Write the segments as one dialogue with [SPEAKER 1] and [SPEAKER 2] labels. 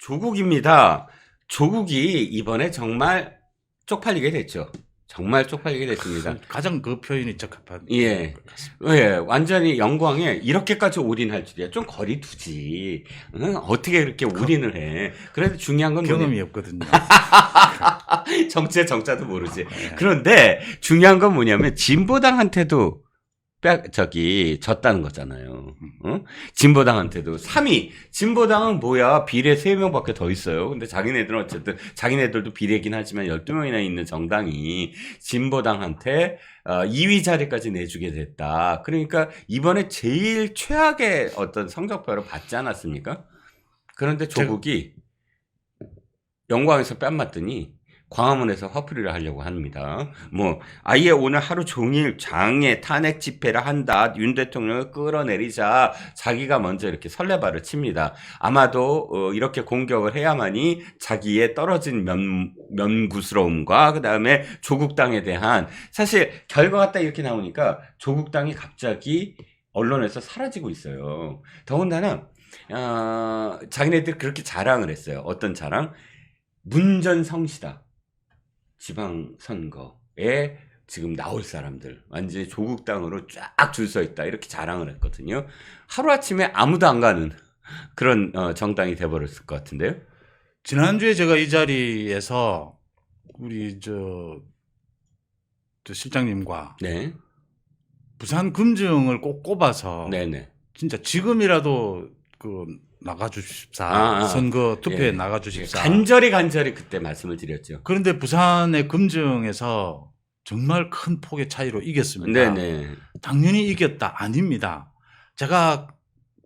[SPEAKER 1] 조국입니다. 조국이 이번에 정말 쪽팔리게 됐죠. 정말 쪽팔리게 됐습니다.
[SPEAKER 2] 가장 그 표현이 적합한.
[SPEAKER 1] 예. 예, 완전히 영광에 이렇게까지 올인할 줄이야. 좀 거리 두지. 응? 어떻게 이렇게 올인을 해. 그래도 중요한 건
[SPEAKER 2] 경험이 없거든요.
[SPEAKER 1] 정치의 정자도 모르지.
[SPEAKER 2] 네.
[SPEAKER 1] 그런데 중요한 건 뭐냐면 진보당한테도 졌다는 거잖아요. 어? 진보당한테도 3위. 진보당은 뭐야? 비례 3명밖에 더 있어요. 근데 자기네들은 어쨌든 자기네들도 비례긴 하지만 12명이나 있는 정당이 진보당한테 2위 자리까지 내주게 됐다. 그러니까 이번에 제일 최악의 어떤 성적표를 받지 않았습니까? 그런데 조국이 영광에서 뺨 맞더니 광화문에서 화풀이를 하려고 합니다. 뭐 아예 오늘 하루 종일 장애 탄핵 집회를 한다. 윤 대통령을 끌어내리자. 자기가 먼저 이렇게 설레발을 칩니다. 아마도 이렇게 공격을 해야만이 자기의 떨어진 면구스러움과 그다음에 조국당에 대한 사실 결과가 딱 이렇게 나오니까 조국당이 갑자기 언론에서 사라지고 있어요. 더군다나 자기네들 그렇게 자랑을 했어요. 어떤 자랑? 문전성시다. 지방선거에 지금 나올 사람들 완전히 조국당으로 쫙 줄 서 있다 이렇게 자랑을 했거든요. 하루아침에 아무도 안 가는 그런 정당이 돼버렸을 것 같은데요.
[SPEAKER 2] 지난주에 제가 이 자리에서 우리 저 실장님과
[SPEAKER 1] 네,
[SPEAKER 2] 부산 금정을 꼭 꼽아서
[SPEAKER 1] 네네.
[SPEAKER 2] 진짜 지금이라도 그 나가주십사. 선거 투표에
[SPEAKER 1] 예.
[SPEAKER 2] 나가주십사.
[SPEAKER 1] 간절히 그때 말씀을 드렸죠.
[SPEAKER 2] 그런데 부산의 금정에서 정말 큰 폭의 차이로 이겼습니다.
[SPEAKER 1] 네네.
[SPEAKER 2] 당연히 이겼다. 아닙니다. 제가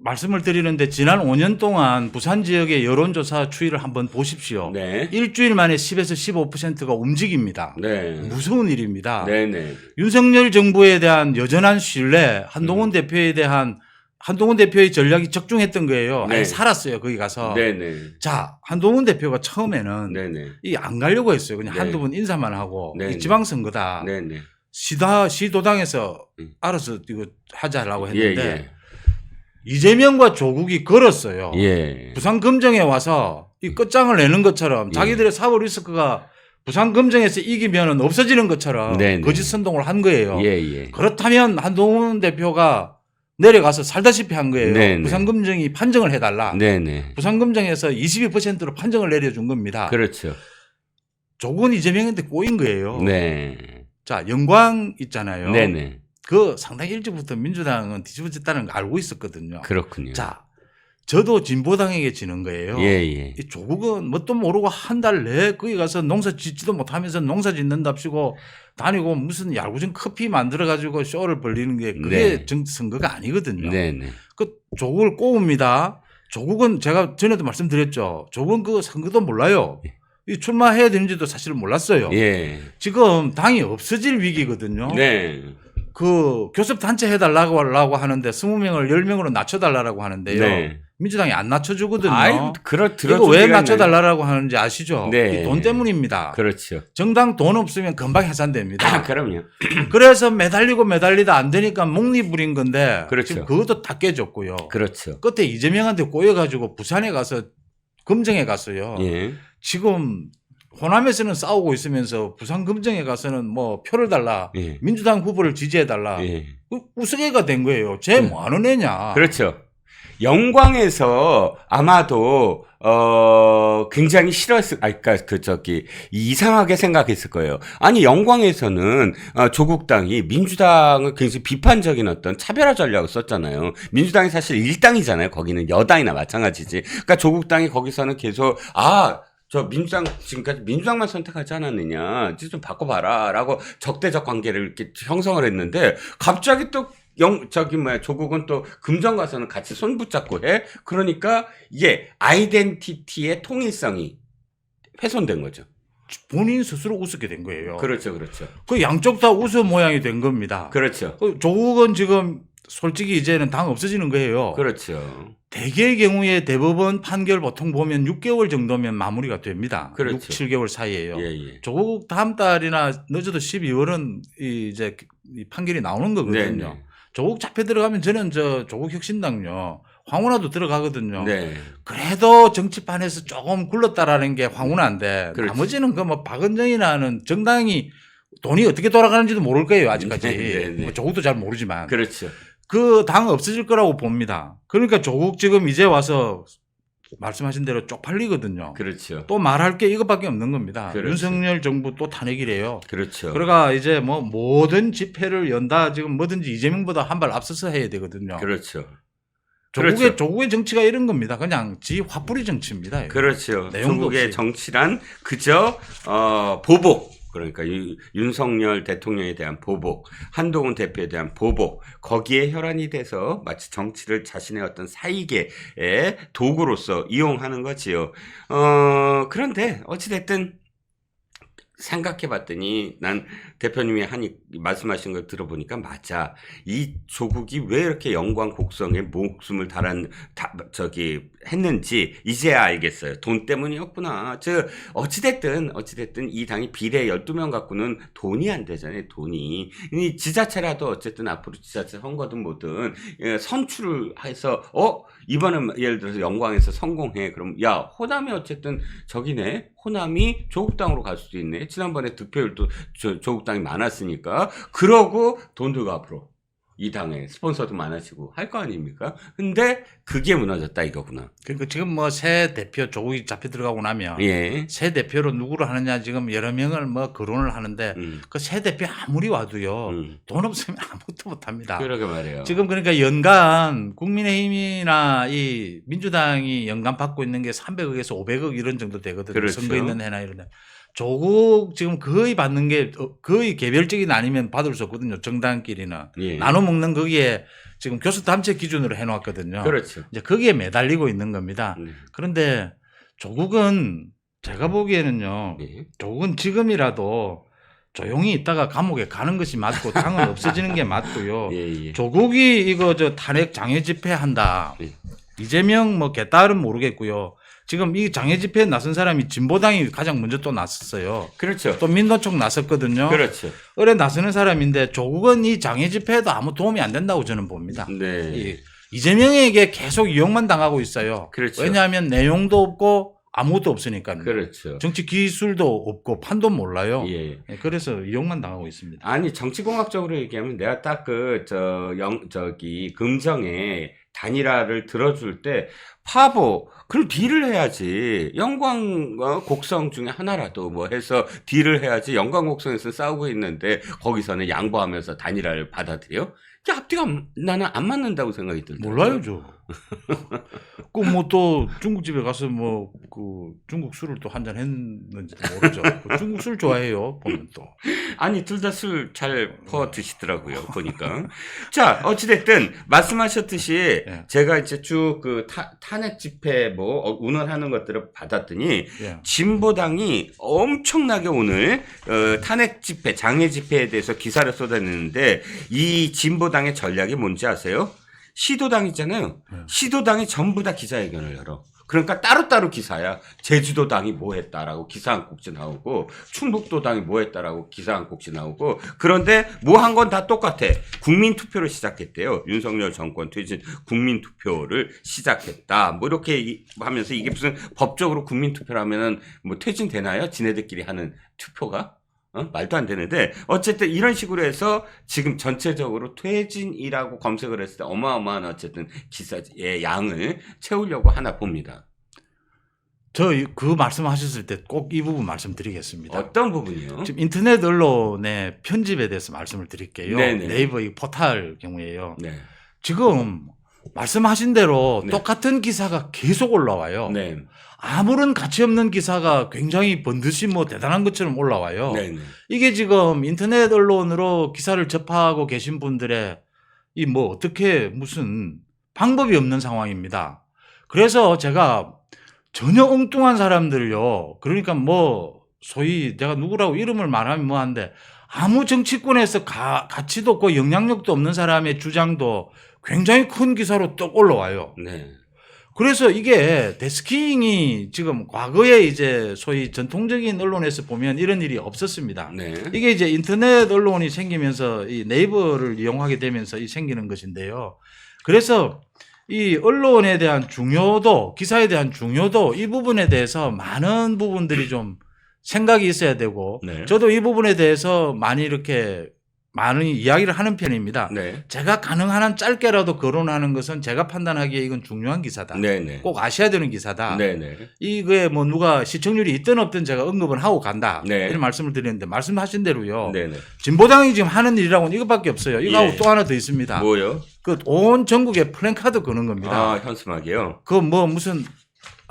[SPEAKER 2] 말씀을 드리는데 지난 5년 동안 부산 지역의 여론조사 추이를 한번 보십시오.
[SPEAKER 1] 네.
[SPEAKER 2] 일주일 만에 10에서 15%가 움직입니다.
[SPEAKER 1] 네.
[SPEAKER 2] 무서운 일입니다.
[SPEAKER 1] 네네.
[SPEAKER 2] 윤석열 정부에 대한 여전한 신뢰, 한동훈 대표의 전략이 적중했던 거예요.
[SPEAKER 1] 네.
[SPEAKER 2] 아예 살았어요. 거기 가서.
[SPEAKER 1] 네네.
[SPEAKER 2] 자, 한동훈 대표가 처음에는
[SPEAKER 1] 네네.
[SPEAKER 2] 안 가려고 했어요. 그냥
[SPEAKER 1] 네.
[SPEAKER 2] 한두 번 인사만 하고
[SPEAKER 1] 네네.
[SPEAKER 2] 이 지방선거다.
[SPEAKER 1] 네네.
[SPEAKER 2] 시도당에서 알아서 이거 하자라고 했는데
[SPEAKER 1] 예.
[SPEAKER 2] 이재명과 조국이 걸었어요.
[SPEAKER 1] 예.
[SPEAKER 2] 부산 금정에 와서 이 끝장을 내는 것처럼
[SPEAKER 1] 예.
[SPEAKER 2] 자기들의 사법 리스크가 부산 금정에서 이기면 없어지는 것처럼
[SPEAKER 1] 네네.
[SPEAKER 2] 거짓 선동을 한 거예요.
[SPEAKER 1] 예.
[SPEAKER 2] 그렇다면 한동훈 대표가 내려가서 살다시피 한 거예요.
[SPEAKER 1] 네네.
[SPEAKER 2] 부산 금정이 판정을 해달라.
[SPEAKER 1] 네네.
[SPEAKER 2] 부산 금정에서 22%로 판정을 내려준 겁니다.
[SPEAKER 1] 그렇죠.
[SPEAKER 2] 조국은 이재명한테 꼬인 거예요.
[SPEAKER 1] 네.
[SPEAKER 2] 자, 영광 있잖아요.
[SPEAKER 1] 네네.
[SPEAKER 2] 그 상당히 일찍부터 민주당은 뒤집어졌다는 걸 알고 있었거든요.
[SPEAKER 1] 그렇군요.
[SPEAKER 2] 자, 저도 진보당에게 지는 거예요.
[SPEAKER 1] 예.
[SPEAKER 2] 이 조국은 뭣도 모르고 한 달 내에 거기 가서 농사 짓지도 못하면서 농사 짓는답시고 다니고 무슨 야구장 커피 만들어가지고 쇼를 벌리는 게 그게
[SPEAKER 1] 네.
[SPEAKER 2] 선거가 아니거든요.
[SPEAKER 1] 네네.
[SPEAKER 2] 그 조국을 꼬웁니다. 조국은 제가 전에도 말씀드렸죠. 조국은 그 선거도 몰라요. 이 출마해야 되는지도 사실은 몰랐어요.
[SPEAKER 1] 예.
[SPEAKER 2] 지금 당이 없어질 위기거든요.
[SPEAKER 1] 네.
[SPEAKER 2] 그 교섭단체 해달라고 하는데 20명을 10명으로 낮춰달라고 하는데요.
[SPEAKER 1] 네.
[SPEAKER 2] 민주당이 안 낮춰주거든요.
[SPEAKER 1] 들어줄
[SPEAKER 2] 이거 왜
[SPEAKER 1] 리가
[SPEAKER 2] 낮춰달라고 하는지 아시죠?
[SPEAKER 1] 네.
[SPEAKER 2] 이 돈 때문입니다.
[SPEAKER 1] 그렇죠.
[SPEAKER 2] 정당 돈 없으면 금방 해산됩니다.
[SPEAKER 1] 그럼요.
[SPEAKER 2] 그래서 매달리다 안 되니까 목리 부린 건데
[SPEAKER 1] 그렇죠.
[SPEAKER 2] 지금 그것도 다 깨졌고요.
[SPEAKER 1] 그렇죠.
[SPEAKER 2] 끝에 이재명한테 꼬여가지고 부산에 가서 금정에 갔어요.
[SPEAKER 1] 예.
[SPEAKER 2] 지금 호남에서는 싸우고 있으면서 부산 금정에 가서는 뭐 표를 달라.
[SPEAKER 1] 예.
[SPEAKER 2] 민주당 후보를 지지해달라.
[SPEAKER 1] 예.
[SPEAKER 2] 우스개가 된 거예요. 쟤 뭐 하는 애냐.
[SPEAKER 1] 그렇죠. 영광에서 아마도 굉장히 싫어했을, 그러니까 이상하게 생각했을 거예요. 아니 영광에서는 조국당이 민주당을 굉장히 비판적인 어떤 차별화 전략을 썼잖아요. 민주당이 사실 일당이잖아요. 거기는 여당이나 마찬가지지. 그러니까 조국당이 거기서는 계속 저 민주당 지금까지 민주당만 선택하지 않았느냐, 이제 좀 바꿔봐라 라고 적대적 관계를 이렇게 형성을 했는데 갑자기 또 조국은 또 금정 가서는 같이 손 붙잡고 해. 그러니까 이게 아이덴티티의 통일성이 훼손된 거죠.
[SPEAKER 2] 본인 스스로 우습게 된 거예요.
[SPEAKER 1] 그렇죠.
[SPEAKER 2] 그 양쪽 다 우스 모양이 된 겁니다.
[SPEAKER 1] 그렇죠.
[SPEAKER 2] 조국은 지금 솔직히 이제는 당 없어지는 거예요.
[SPEAKER 1] 그렇죠.
[SPEAKER 2] 대개의 경우에 대법원 판결 보통 보면 6개월 정도면 마무리가 됩니다.
[SPEAKER 1] 그렇죠.
[SPEAKER 2] 6, 7개월 사이에요.
[SPEAKER 1] 예.
[SPEAKER 2] 조국 다음 달이나 늦어도 12월은 이제 이 판결이 나오는 거거든요.
[SPEAKER 1] 네네.
[SPEAKER 2] 조국 잡혀 들어가면 저는 조국 혁신당요. 황운하도 들어가거든요.
[SPEAKER 1] 네.
[SPEAKER 2] 그래도 정치판에서 조금 굴렀다라는 게 황운하인데
[SPEAKER 1] 그렇지.
[SPEAKER 2] 나머지는 그 뭐 박은정이라는 정당이 돈이 어떻게 돌아가는지도 모를 거예요 아직까지.
[SPEAKER 1] 네.
[SPEAKER 2] 뭐 조국도 잘 모르지만
[SPEAKER 1] 그렇죠.
[SPEAKER 2] 그 당 없어질 거라고 봅니다. 그러니까 조국 지금 이제 와서 말씀하신 대로 쪽팔리거든요.
[SPEAKER 1] 그렇죠.
[SPEAKER 2] 또 말할 게 이것밖에 없는 겁니다.
[SPEAKER 1] 그렇죠.
[SPEAKER 2] 윤석열 정부 또 탄핵이래요.
[SPEAKER 1] 그렇죠.
[SPEAKER 2] 그러니까 이제 뭐 모든 집회를 연다 지금 뭐든지 이재명보다 한 발 앞서서 해야 되거든요.
[SPEAKER 1] 그렇죠.
[SPEAKER 2] 조국의 정치가 이런 겁니다. 그냥 지 화풀이 정치입니다. 이거.
[SPEAKER 1] 그렇죠.
[SPEAKER 2] 내용도
[SPEAKER 1] 조국의
[SPEAKER 2] 없이.
[SPEAKER 1] 정치란 그저 보복. 그러니까 윤석열 대통령에 대한 보복, 한동훈 대표에 대한 보복, 거기에 혈안이 돼서 마치 정치를 자신의 어떤 사익의 도구로서 이용하는 거지요. 그런데 어찌됐든 생각해봤더니 난 대표님이 말씀하신 걸 들어보니까 맞아. 이 조국이 왜 이렇게 영광 곡성에 목숨을 했는지 이제야 알겠어요. 돈 때문이었구나. 어찌됐든 이 당이 비례 12명 갖고는 돈이 안 되잖아요. 돈이. 이 지자체라도 어쨌든 앞으로 지자체 선거든 뭐든 선출을 해서 이번엔 예를 들어서 영광에서 성공해. 그럼 야 호남이 어쨌든 저기네. 호남이 조국당으로 갈 수도 있네. 지난번에 득표율도 조국당이 많았으니까. 그러고 돈 들고 앞으로 이 당에 스폰서도 많아지고 할 거 아닙니까? 근데 그게 무너졌다 이거구나.
[SPEAKER 2] 그러니까 지금 뭐 새 대표 조국이 잡혀 들어가고 나면
[SPEAKER 1] 예.
[SPEAKER 2] 새 대표로 누구를 하느냐 지금 여러 명을 뭐 거론을 하는데 그 새 대표 아무리 와도요 돈 없으면 아무것도 못 합니다.
[SPEAKER 1] 그러게 말이에요.
[SPEAKER 2] 지금 그러니까 연간 국민의힘이나 이 민주당이 연간 받고 있는 게 300억에서 500억 이런 정도 되거든요.
[SPEAKER 1] 그렇죠.
[SPEAKER 2] 선거 있는 해나 이런 데. 조국 지금 거의 받는 게 거의 개별적인 아니면 받을 수 없거든요. 정당끼리는.
[SPEAKER 1] 예.
[SPEAKER 2] 나눠 먹는 거기에 지금 교수단체 기준으로 해놓았거든요.
[SPEAKER 1] 그렇죠.
[SPEAKER 2] 이제 거기에 매달리고 있는 겁니다. 그런데 조국은 제가 보기에는요.
[SPEAKER 1] 예.
[SPEAKER 2] 조국은 지금이라도 조용히 있다가 감옥에 가는 것이 맞고 당은 없어지는 게 맞고요.
[SPEAKER 1] 예.
[SPEAKER 2] 조국이 이거 탄핵 장외 집회한다.
[SPEAKER 1] 예.
[SPEAKER 2] 이재명 뭐 개딸은 모르겠고요. 지금 이 장외 집회에 나선 사람이 진보당이 가장 먼저 또 나섰어요.
[SPEAKER 1] 그렇죠.
[SPEAKER 2] 또 민노총 나섰거든요.
[SPEAKER 1] 그렇죠.
[SPEAKER 2] 그래 나서는 사람인데 조국은 이 장외 집회에도 아무 도움이 안 된다고 저는 봅니다.
[SPEAKER 1] 네.
[SPEAKER 2] 이재명에게 계속 이용만 당하고 있어요.
[SPEAKER 1] 그렇죠.
[SPEAKER 2] 왜냐하면 내용도 없고 아무것도 없으니까요.
[SPEAKER 1] 그렇죠.
[SPEAKER 2] 정치 기술도 없고 판도 몰라요.
[SPEAKER 1] 예.
[SPEAKER 2] 그래서 이용만 당하고 있습니다.
[SPEAKER 1] 아니 정치공학적으로 얘기하면 내가 딱 금정에 단일화를 들어줄 때 파보 그럼 딜을 해야지. 영광 곡성 중에 하나라도 뭐 해서 딜을 해야지. 영광 곡성에서 싸우고 있는데 거기서는 양보하면서 단일화를 받아들여? 이게 앞뒤가 나는 안 맞는다고 생각이 들더라고요.
[SPEAKER 2] 몰라요, 저. 그 뭐 또 중국집에 가서 뭐 그 중국 술을 또 한잔 했는지도 모르죠. 중국 술 좋아해요, 보면 또.
[SPEAKER 1] 아니 둘 다 술 잘 퍼 드시더라고요 보니까. 자 어찌됐든 말씀하셨듯이
[SPEAKER 2] 예.
[SPEAKER 1] 제가 이제 쭉 그 탄핵 집회 뭐 운운하는 것들을 받았더니
[SPEAKER 2] 예.
[SPEAKER 1] 진보당이 엄청나게 오늘 탄핵 집회 장외 집회에 대해서 기사를 쏟아내는데 이 진보당의 전략이 뭔지 아세요? 시도당 있잖아요. 시도당이 전부 다 기자회견을 열어. 그러니까 따로따로 기사야. 제주도당이 뭐 했다라고 기사 한 꼭지 나오고 충북도당이 뭐 했다라고 기사 한 꼭지 나오고 그런데 뭐 한 건 다 똑같아. 국민투표를 시작했대요. 윤석열 정권 퇴진 국민투표를 시작했다. 뭐 이렇게 하면서 이게 무슨 법적으로 국민투표를 하면은 뭐 퇴진되나요? 지네들끼리 하는 투표가? 말도 안 되는데 어쨌든 이런 식으로 해서 지금 전체적으로 퇴진이라고 검색을 했을 때 어마어마한 어쨌든 기사의 양을 채우려고 하나 봅니다.
[SPEAKER 2] 저 그 말씀하셨을 때 꼭 이 부분 말씀드리겠습니다.
[SPEAKER 1] 어떤 부분이요?
[SPEAKER 2] 지금 인터넷 언론의 편집에 대해서 말씀을 드릴게요.
[SPEAKER 1] 네네.
[SPEAKER 2] 네이버 이 포털 경우에요.
[SPEAKER 1] 네.
[SPEAKER 2] 지금 말씀하신 대로
[SPEAKER 1] 네.
[SPEAKER 2] 똑같은 기사가 계속 올라와요.
[SPEAKER 1] 네.
[SPEAKER 2] 아무런 가치 없는 기사가 굉장히 번듯이 뭐 대단한 것처럼 올라와요.
[SPEAKER 1] 네.
[SPEAKER 2] 이게 지금 인터넷 언론으로 기사를 접하고 계신 분들의 이 뭐 어떻게 무슨 방법이 없는 상황입니다. 그래서 제가 전혀 엉뚱한 사람들요. 그러니까 뭐 소위 내가 누구라고 이름을 말하면 뭐한데 아무 정치권에서 가치도 없고 영향력도 없는 사람의 주장도 굉장히 큰 기사로 떡 올라와요.
[SPEAKER 1] 네.
[SPEAKER 2] 그래서 이게 데스킹이 지금 과거에 이제 소위 전통적인 언론에서 보면 이런 일이 없었습니다.
[SPEAKER 1] 네.
[SPEAKER 2] 이게 이제 인터넷 언론이 생기면서 이 네이버를 이용하게 되면서 이 생기는 것인데요. 그래서 이 언론에 대한 중요도, 기사에 대한 중요도 이 부분에 대해서 많은 부분들이 좀 생각이 있어야 되고
[SPEAKER 1] 네.
[SPEAKER 2] 저도 이 부분에 대해서 많이 이렇게 많은 이야기를 하는 편입니다.
[SPEAKER 1] 네.
[SPEAKER 2] 제가 가능한 한 짧게라도 거론하는 것은 제가 판단하기에 이건 중요한 기사다.
[SPEAKER 1] 네네.
[SPEAKER 2] 꼭 아셔야 되는 기사다.
[SPEAKER 1] 네네.
[SPEAKER 2] 이게 뭐 누가 시청률이 있든 없든 제가 언급은 하고 간다.
[SPEAKER 1] 네.
[SPEAKER 2] 이런 말씀을 드리는데 말씀하신 대로요.
[SPEAKER 1] 네네.
[SPEAKER 2] 진보당이 지금 하는 일이라고는 이것밖에 없어요. 이거하고
[SPEAKER 1] 예.
[SPEAKER 2] 또 하나 더 있습니다.
[SPEAKER 1] 뭐요?
[SPEAKER 2] 그 온 전국에 플랜카드 거는 겁니다.
[SPEAKER 1] 아, 현수막이요?
[SPEAKER 2] 그 뭐 무슨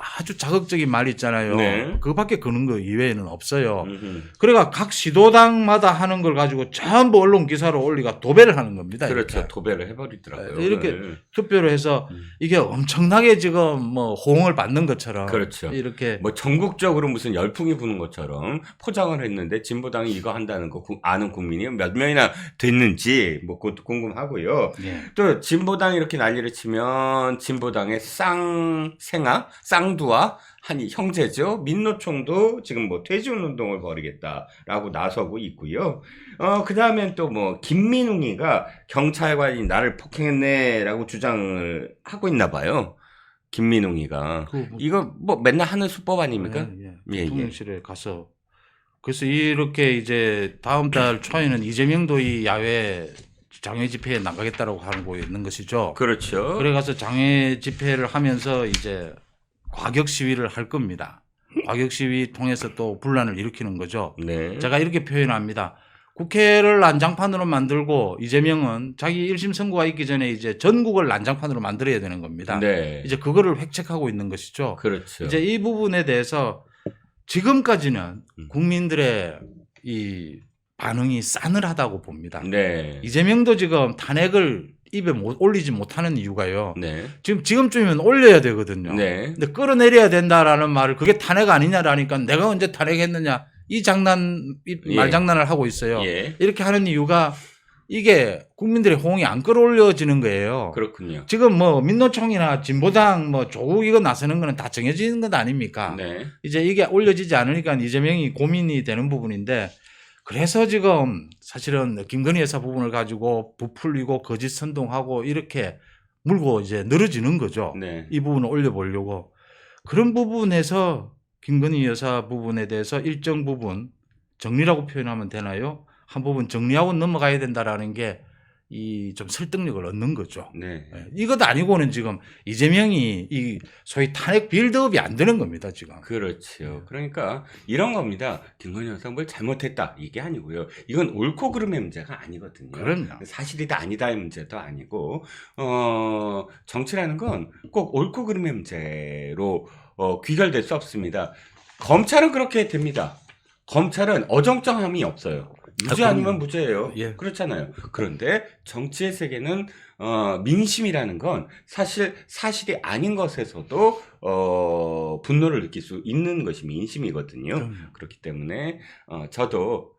[SPEAKER 2] 아주 자극적인 말 있잖아요.
[SPEAKER 1] 네.
[SPEAKER 2] 그거밖에 거는 거 이외에는 없어요.
[SPEAKER 1] 음흠.
[SPEAKER 2] 그러니까 각 시도당마다 하는 걸 가지고 전부 언론 기사로 올리가 도배를 하는 겁니다.
[SPEAKER 1] 그렇죠.
[SPEAKER 2] 이렇게.
[SPEAKER 1] 도배를 해버리더라고요.
[SPEAKER 2] 이렇게
[SPEAKER 1] 네.
[SPEAKER 2] 투표를 해서 이게 엄청나게 지금 뭐 호응을 받는 것처럼
[SPEAKER 1] 그렇죠.
[SPEAKER 2] 이렇게
[SPEAKER 1] 뭐 전국적으로 무슨 열풍이 부는 것처럼 포장을 했는데 진보당이 이거 한다는 거 아는 국민이 몇 명이나 됐는지 뭐 그것도 궁금하고요.
[SPEAKER 2] 예.
[SPEAKER 1] 또 진보당이 이렇게 난리를 치면 진보당의 쌍생아, 쌍두와 한 형제죠. 민노총도 지금 뭐 퇴진 운동을 벌이겠다라고 나서고 있고요. 그 다음엔 또 뭐 김민웅이가 경찰관이 나를 폭행했네라고 주장을 하고 있나 봐요. 김민웅이가 이거 뭐 맨날 하는 수법 아닙니까? 예,
[SPEAKER 2] 대통령실에 가서 그래서 이렇게 이제 다음 달 초에는 이재명도 이 야외 장외 집회에 나가겠다라고 하고 있는 것이죠.
[SPEAKER 1] 그렇죠.
[SPEAKER 2] 그래 가서 장외 집회를 하면서 이제 과격 시위를 할 겁니다. 과격 시위 통해서 또 분란을 일으키는 거죠.
[SPEAKER 1] 네.
[SPEAKER 2] 제가 이렇게 표현합니다. 국회를 난장판으로 만들고 이재명은 자기 1심 선고가 있기 전에 이제 전국을 난장판으로 만들어야 되는 겁니다.
[SPEAKER 1] 네.
[SPEAKER 2] 이제 그거를 획책하고 있는 것이죠.
[SPEAKER 1] 그렇죠.
[SPEAKER 2] 이제 이 부분에 대해서 지금까지는 국민들의 이 반응이 싸늘하다고 봅니다.
[SPEAKER 1] 네.
[SPEAKER 2] 이재명도 지금 탄핵을 입에 올리지 못하는 이유가요.
[SPEAKER 1] 네.
[SPEAKER 2] 지금쯤이면 올려야 되거든요.
[SPEAKER 1] 네.
[SPEAKER 2] 근데 끌어내려야 된다라는 말을 그게 탄핵 아니냐라니까 내가 언제 탄핵했느냐 이 말장난을 하고 있어요.
[SPEAKER 1] 예.
[SPEAKER 2] 이렇게 하는 이유가 이게 국민들의 호응이 안 끌어올려지는 거예요.
[SPEAKER 1] 그렇군요.
[SPEAKER 2] 지금 뭐 민노총이나 진보당 뭐 조국 이거 나서는 거는 다 정해지는 것 아닙니까?
[SPEAKER 1] 네.
[SPEAKER 2] 이제 이게 올려지지 않으니까 이재명이 고민이 되는 부분인데 그래서 지금 사실은 김건희 여사 부분을 가지고 부풀리고 거짓 선동하고 이렇게 물고 이제 늘어지는 거죠.
[SPEAKER 1] 네.
[SPEAKER 2] 이 부분을 올려보려고. 그런 부분에서 김건희 여사 부분에 대해서 일정 부분 정리라고 표현하면 되나요? 한 부분 정리하고 넘어가야 된다라는 게 이 좀 설득력을 얻는 거죠.
[SPEAKER 1] 네.
[SPEAKER 2] 이것 아니고는 지금 이재명이 이 소위 탄핵 빌드업이 안 되는 겁니다, 지금.
[SPEAKER 1] 그렇죠. 그러니까 이런 겁니다. 김건희 여사 뭘 잘못했다 이게 아니고요. 이건 옳고 그름의 문제가 아니거든요.
[SPEAKER 2] 그럼요.
[SPEAKER 1] 사실이다 아니다의 문제도 아니고 정치라는 건 꼭 옳고 그름의 문제로 귀결될 수 없습니다. 검찰은 그렇게 됩니다. 검찰은 어정쩡함이 없어요. 무죄 아니면 무죄예요.
[SPEAKER 2] 예.
[SPEAKER 1] 그렇잖아요. 그런데 정치의 세계는 민심이라는 건 사실이 아닌 것에서도 분노를 느낄 수 있는 것이 민심이거든요.
[SPEAKER 2] 그럼요.
[SPEAKER 1] 그렇기 때문에 저도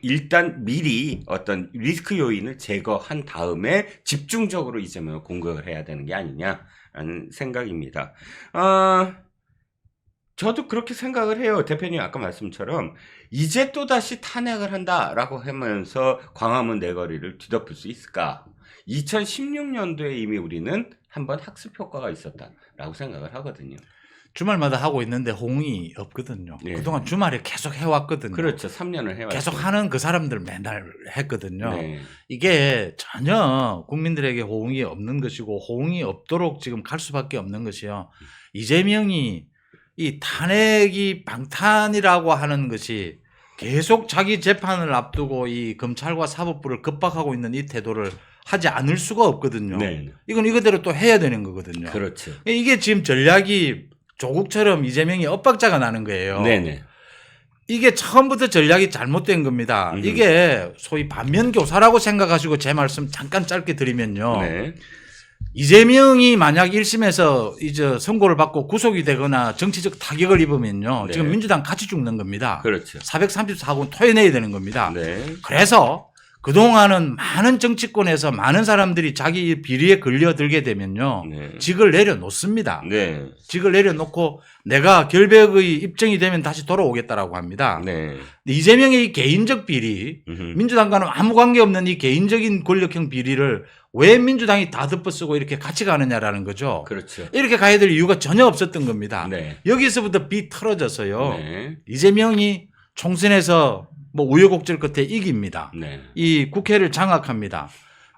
[SPEAKER 1] 일단 미리 어떤 리스크 요인을 제거한 다음에 집중적으로 이재명을 공격을 해야 되는 게 아니냐라는 생각입니다. 저도 그렇게 생각을 해요. 대표님 아까 말씀처럼 이제 또다시 탄핵을 한다라고 하면서 광화문 내거리를 뒤덮을 수 있을까? 2016년도에 이미 우리는 한번 학습 효과가 있었다라고 생각을 하거든요.
[SPEAKER 2] 주말마다 하고 있는데 호응이 없거든요.
[SPEAKER 1] 네.
[SPEAKER 2] 그동안 주말에 계속 해왔거든요.
[SPEAKER 1] 그렇죠. 3년을 해왔죠.
[SPEAKER 2] 계속 하는 그 사람들 맨날 했거든요.
[SPEAKER 1] 네.
[SPEAKER 2] 이게 전혀 국민들에게 호응이 없는 것이고 호응이 없도록 지금 갈 수밖에 없는 것이요. 이재명이 이 탄핵이 방탄이라고 하는 것이 계속 자기 재판을 앞두고 이 검찰과 사법부를 겁박하고 있는 이 태도를 하지 않을 수가 없거든요.
[SPEAKER 1] 네.
[SPEAKER 2] 이건 이거대로 또 해야 되는 거거든요.
[SPEAKER 1] 그렇죠.
[SPEAKER 2] 이게 지금 전략이 조국처럼 이재명이 엇박자가 나는 거예요.
[SPEAKER 1] 네네.
[SPEAKER 2] 이게 처음부터 전략이 잘못된 겁니다. 이게 소위 반면교사라고 생각하시고 제 말씀 잠깐 짧게 드리면요.
[SPEAKER 1] 네.
[SPEAKER 2] 이재명이 만약 1심에서 이제 선고를 받고 구속이 되거나 정치적 타격을 입으면요.
[SPEAKER 1] 네.
[SPEAKER 2] 지금 민주당 같이 죽는 겁니다.
[SPEAKER 1] 그렇죠.
[SPEAKER 2] 434군 토해내야 되는 겁니다.
[SPEAKER 1] 네.
[SPEAKER 2] 그래서 그동안은 많은 정치권에서 많은 사람들이 자기 비리에 걸려들게 되면요.
[SPEAKER 1] 네.
[SPEAKER 2] 직을 내려놓습니다.
[SPEAKER 1] 네.
[SPEAKER 2] 직을 내려놓고 내가 결백의 입증이 되면 다시 돌아오겠다라고 합니다.
[SPEAKER 1] 네.
[SPEAKER 2] 근데 이재명의 이 개인적 비리,
[SPEAKER 1] 음흠.
[SPEAKER 2] 민주당과는 아무 관계없는 이 개인적인 권력형 비리를 왜 민주당이 다 덮어쓰고 이렇게 같이 가느냐라는 거죠.
[SPEAKER 1] 그렇죠.
[SPEAKER 2] 이렇게 가야 될 이유가 전혀 없었던 겁니다.
[SPEAKER 1] 네.
[SPEAKER 2] 여기서부터 비 털어져서요.
[SPEAKER 1] 네.
[SPEAKER 2] 이재명이 총선에서 뭐 우여곡절 끝에 이깁니다.
[SPEAKER 1] 네.
[SPEAKER 2] 이 국회를 장악합니다.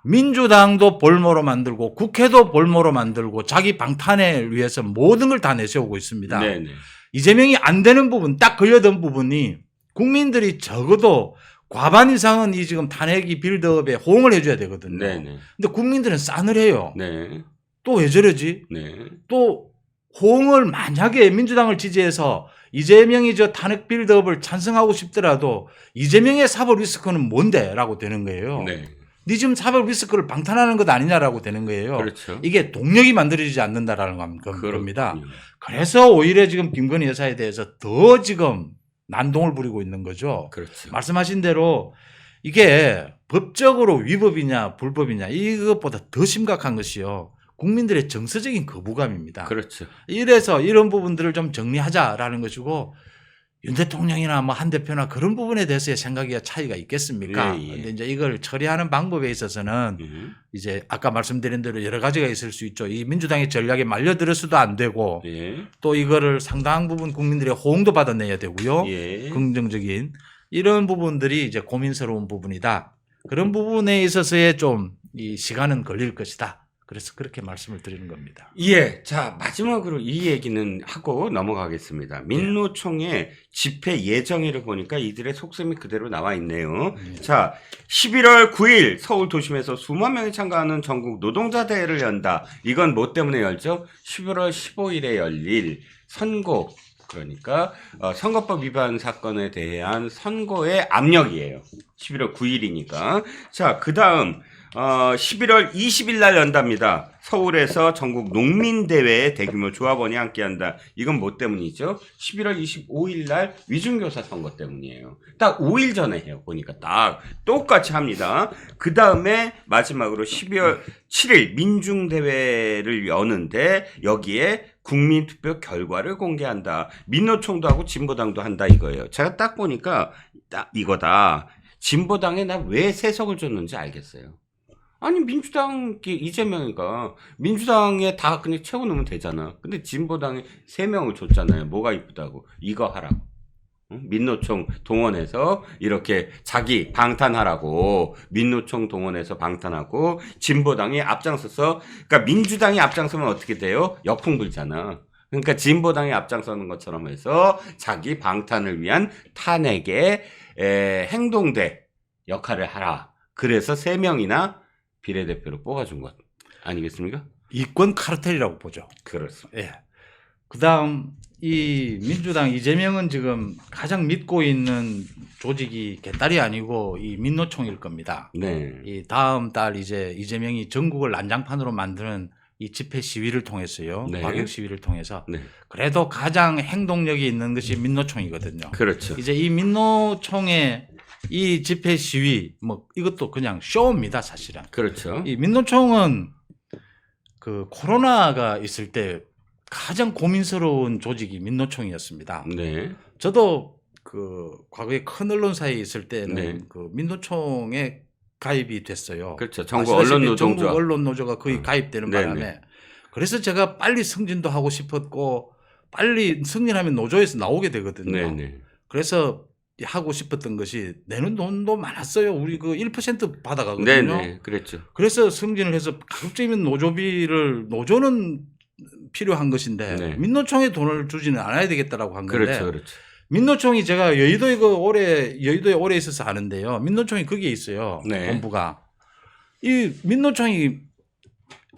[SPEAKER 2] 민주당도 볼모로 만들고 국회도 볼모로 만들고 자기 방탄을 위해서 모든 걸 다 내세우고 있습니다.
[SPEAKER 1] 네. 네.
[SPEAKER 2] 이재명이 안 되는 부분, 딱 걸려든 부분이 국민들이 적어도 과반 이상은 이 지금 탄핵이 빌드업에 호응을 해줘야 되거든요.
[SPEAKER 1] 네. 네.
[SPEAKER 2] 근데 국민들은 싸늘해요.
[SPEAKER 1] 네.
[SPEAKER 2] 또 왜 저러지?
[SPEAKER 1] 네.
[SPEAKER 2] 또 호응을 만약에 민주당을 지지해서 이재명이 저 탄핵 빌드업을 찬성하고 싶더라도 이재명의 사법 리스크는 뭔데? 라고 되는 거예요.
[SPEAKER 1] 네.
[SPEAKER 2] 네 지금 사법 리스크를 방탄하는 것 아니냐라고 되는 거예요.
[SPEAKER 1] 그렇죠.
[SPEAKER 2] 이게 동력이 만들어지지 않는다라는 겁니다.
[SPEAKER 1] 그렇군요.
[SPEAKER 2] 그래서 오히려 지금 김건희 여사에 대해서 더 지금 난동을 부리고 있는 거죠.
[SPEAKER 1] 그렇죠.
[SPEAKER 2] 말씀하신 대로 이게 법적으로 위법이냐 불법이냐 이것보다 더 심각한 것이요. 국민들의 정서적인 거부감입니다.
[SPEAKER 1] 그렇죠.
[SPEAKER 2] 이래서 이런 부분들을 좀 정리하자라는 것이고 윤 대통령이나 뭐 한 대표나 그런 부분에 대해서의 생각이 차이가 있겠습니까?
[SPEAKER 1] 예, 예.
[SPEAKER 2] 근데 이제 이걸 처리하는 방법에 있어서는 이제 아까 말씀드린 대로 여러 가지가 있을 수 있죠. 이 민주당의 전략에 말려들어서도 안 되고
[SPEAKER 1] 예.
[SPEAKER 2] 또 이거를 상당 부분 국민들의 호응도 받아내야 되고요.
[SPEAKER 1] 예.
[SPEAKER 2] 긍정적인 이런 부분들이 이제 고민스러운 부분이다. 그런 부분에 있어서의 좀 이 시간은 걸릴 것이다. 그래서 그렇게 말씀을 드리는 겁니다.
[SPEAKER 1] 예. 자, 마지막으로 이 얘기는 하고 넘어가겠습니다. 민노총의 집회 예정일을 보니까 이들의 속셈이 그대로 나와 있네요. 자, 11월 9일 서울 도심에서 수만 명이 참가하는 전국 노동자 대회를 연다. 이건 뭐 때문에 열죠? 11월 15일에 열릴 선고, 그러니까 선거법 위반 사건에 대한 선고의 압력이에요. 11월 9일이니까. 자, 그다음 11월 20일 날 연답니다. 서울에서 전국 농민대회에 대규모 조합원이 함께한다. 이건 뭐 때문이죠? 11월 25일 날 위중교사 선거 때문이에요. 딱 5일 전에 해요. 보니까 딱 똑같이 합니다. 그 다음에 마지막으로 12월 7일 민중대회를 여는데 여기에 국민투표 결과를 공개한다. 민노총도 하고 진보당도 한다 이거예요. 제가 딱 보니까 딱 이거다. 진보당에 나 왜 세석을 줬는지 알겠어요. 아니 민주당 이재명이가 민주당에 다 그냥 채워놓으면 되잖아. 근데 진보당에 3명을 줬잖아요. 뭐가 이쁘다고. 이거 하라고. 민노총 동원해서 이렇게 자기 방탄하라고 민노총 동원해서 방탄하고 진보당이 앞장서서 그러니까 민주당이 앞장서면 어떻게 돼요? 역풍 불잖아. 그러니까 진보당이 앞장서는 것처럼 해서 자기 방탄을 위한 탄핵의 행동대 역할을 하라. 그래서 3명이나 비례대표로 뽑아준 것 아니겠습니까?
[SPEAKER 2] 이권 카르텔이라고 보죠.
[SPEAKER 1] 그렇습니다.
[SPEAKER 2] 예. 그다음 이 민주당 이재명은 지금 가장 믿고 있는 조직이 개딸이 아니고 이 민노총일 겁니다.
[SPEAKER 1] 네.
[SPEAKER 2] 이 다음 달 이제 이재명이 전국을 난장판으로 만드는 이 집회 시위를 통해서요.
[SPEAKER 1] 네.
[SPEAKER 2] 과격 시위를 통해서
[SPEAKER 1] 네.
[SPEAKER 2] 그래도 가장 행동력이 있는 것이 민노총이거든요.
[SPEAKER 1] 그렇죠.
[SPEAKER 2] 이제 이 민노총의 이 집회 시위 뭐 이것도 그냥 쇼입니다, 사실은.
[SPEAKER 1] 그렇죠.
[SPEAKER 2] 이 민노총은 그 코로나가 있을 때 가장 고민스러운 조직이 민노총이었습니다.
[SPEAKER 1] 네.
[SPEAKER 2] 저도 그 과거에 큰 언론사에 있을 때는
[SPEAKER 1] 네.
[SPEAKER 2] 그 민노총에 가입이 됐어요.
[SPEAKER 1] 그렇죠. 전국
[SPEAKER 2] 아시다시피
[SPEAKER 1] 언론노조가.
[SPEAKER 2] 전국 언론노조가 거의 가입되는
[SPEAKER 1] 네네.
[SPEAKER 2] 바람에 그래서 제가 빨리 승진도 하고 싶었고 빨리 승진하면 노조에서 나오게 되거든요.
[SPEAKER 1] 네네.
[SPEAKER 2] 그래서 하고 싶었던 것이 내는 돈도 많았어요. 우리 그 1% 받아가거든요.
[SPEAKER 1] 네네. 그랬죠.
[SPEAKER 2] 그래서 승진을 해서 가급적이면 노조는 필요한 것인데
[SPEAKER 1] 네.
[SPEAKER 2] 민노총에 돈을 주지는 않아야 되겠다라고 한 건데
[SPEAKER 1] 그렇죠. 그렇죠.
[SPEAKER 2] 민노총이 제가 여의도에 오래 있어서 아는데요. 민노총이 거기에 있어요.
[SPEAKER 1] 네.
[SPEAKER 2] 본부가. 이 민노총이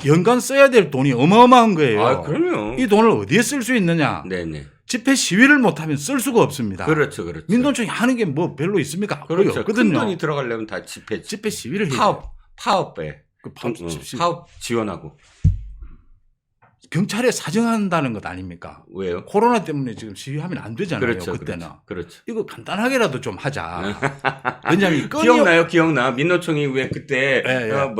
[SPEAKER 2] 연간 써야 될 돈이 어마어마한 거예요.
[SPEAKER 1] 아, 그럼요.
[SPEAKER 2] 이 돈을 어디에 쓸 수 있느냐?
[SPEAKER 1] 네네.
[SPEAKER 2] 집회 시위를 못하면 쓸 수가 없습니다.
[SPEAKER 1] 그렇죠. 그렇죠.
[SPEAKER 2] 민노총이 하는 게 뭐 별로 있습니까? 거의
[SPEAKER 1] 그렇죠. 큰
[SPEAKER 2] 없거든요.
[SPEAKER 1] 돈이 들어가려면 다 집회
[SPEAKER 2] 시위를 해요.
[SPEAKER 1] 파업에.
[SPEAKER 2] 그 파업
[SPEAKER 1] 파업 지원하고.
[SPEAKER 2] 경찰에 사정한다는 것 아닙니까?
[SPEAKER 1] 왜요?
[SPEAKER 2] 코로나 때문에 지금 시위하면 안 되잖아요.
[SPEAKER 1] 그렇죠,
[SPEAKER 2] 그때는.
[SPEAKER 1] 그렇죠.
[SPEAKER 2] 이거 간단하게라도 좀 하자. 왜냐하면 이 건이
[SPEAKER 1] 기억나. 민노총이 왜 그때
[SPEAKER 2] 예, 예.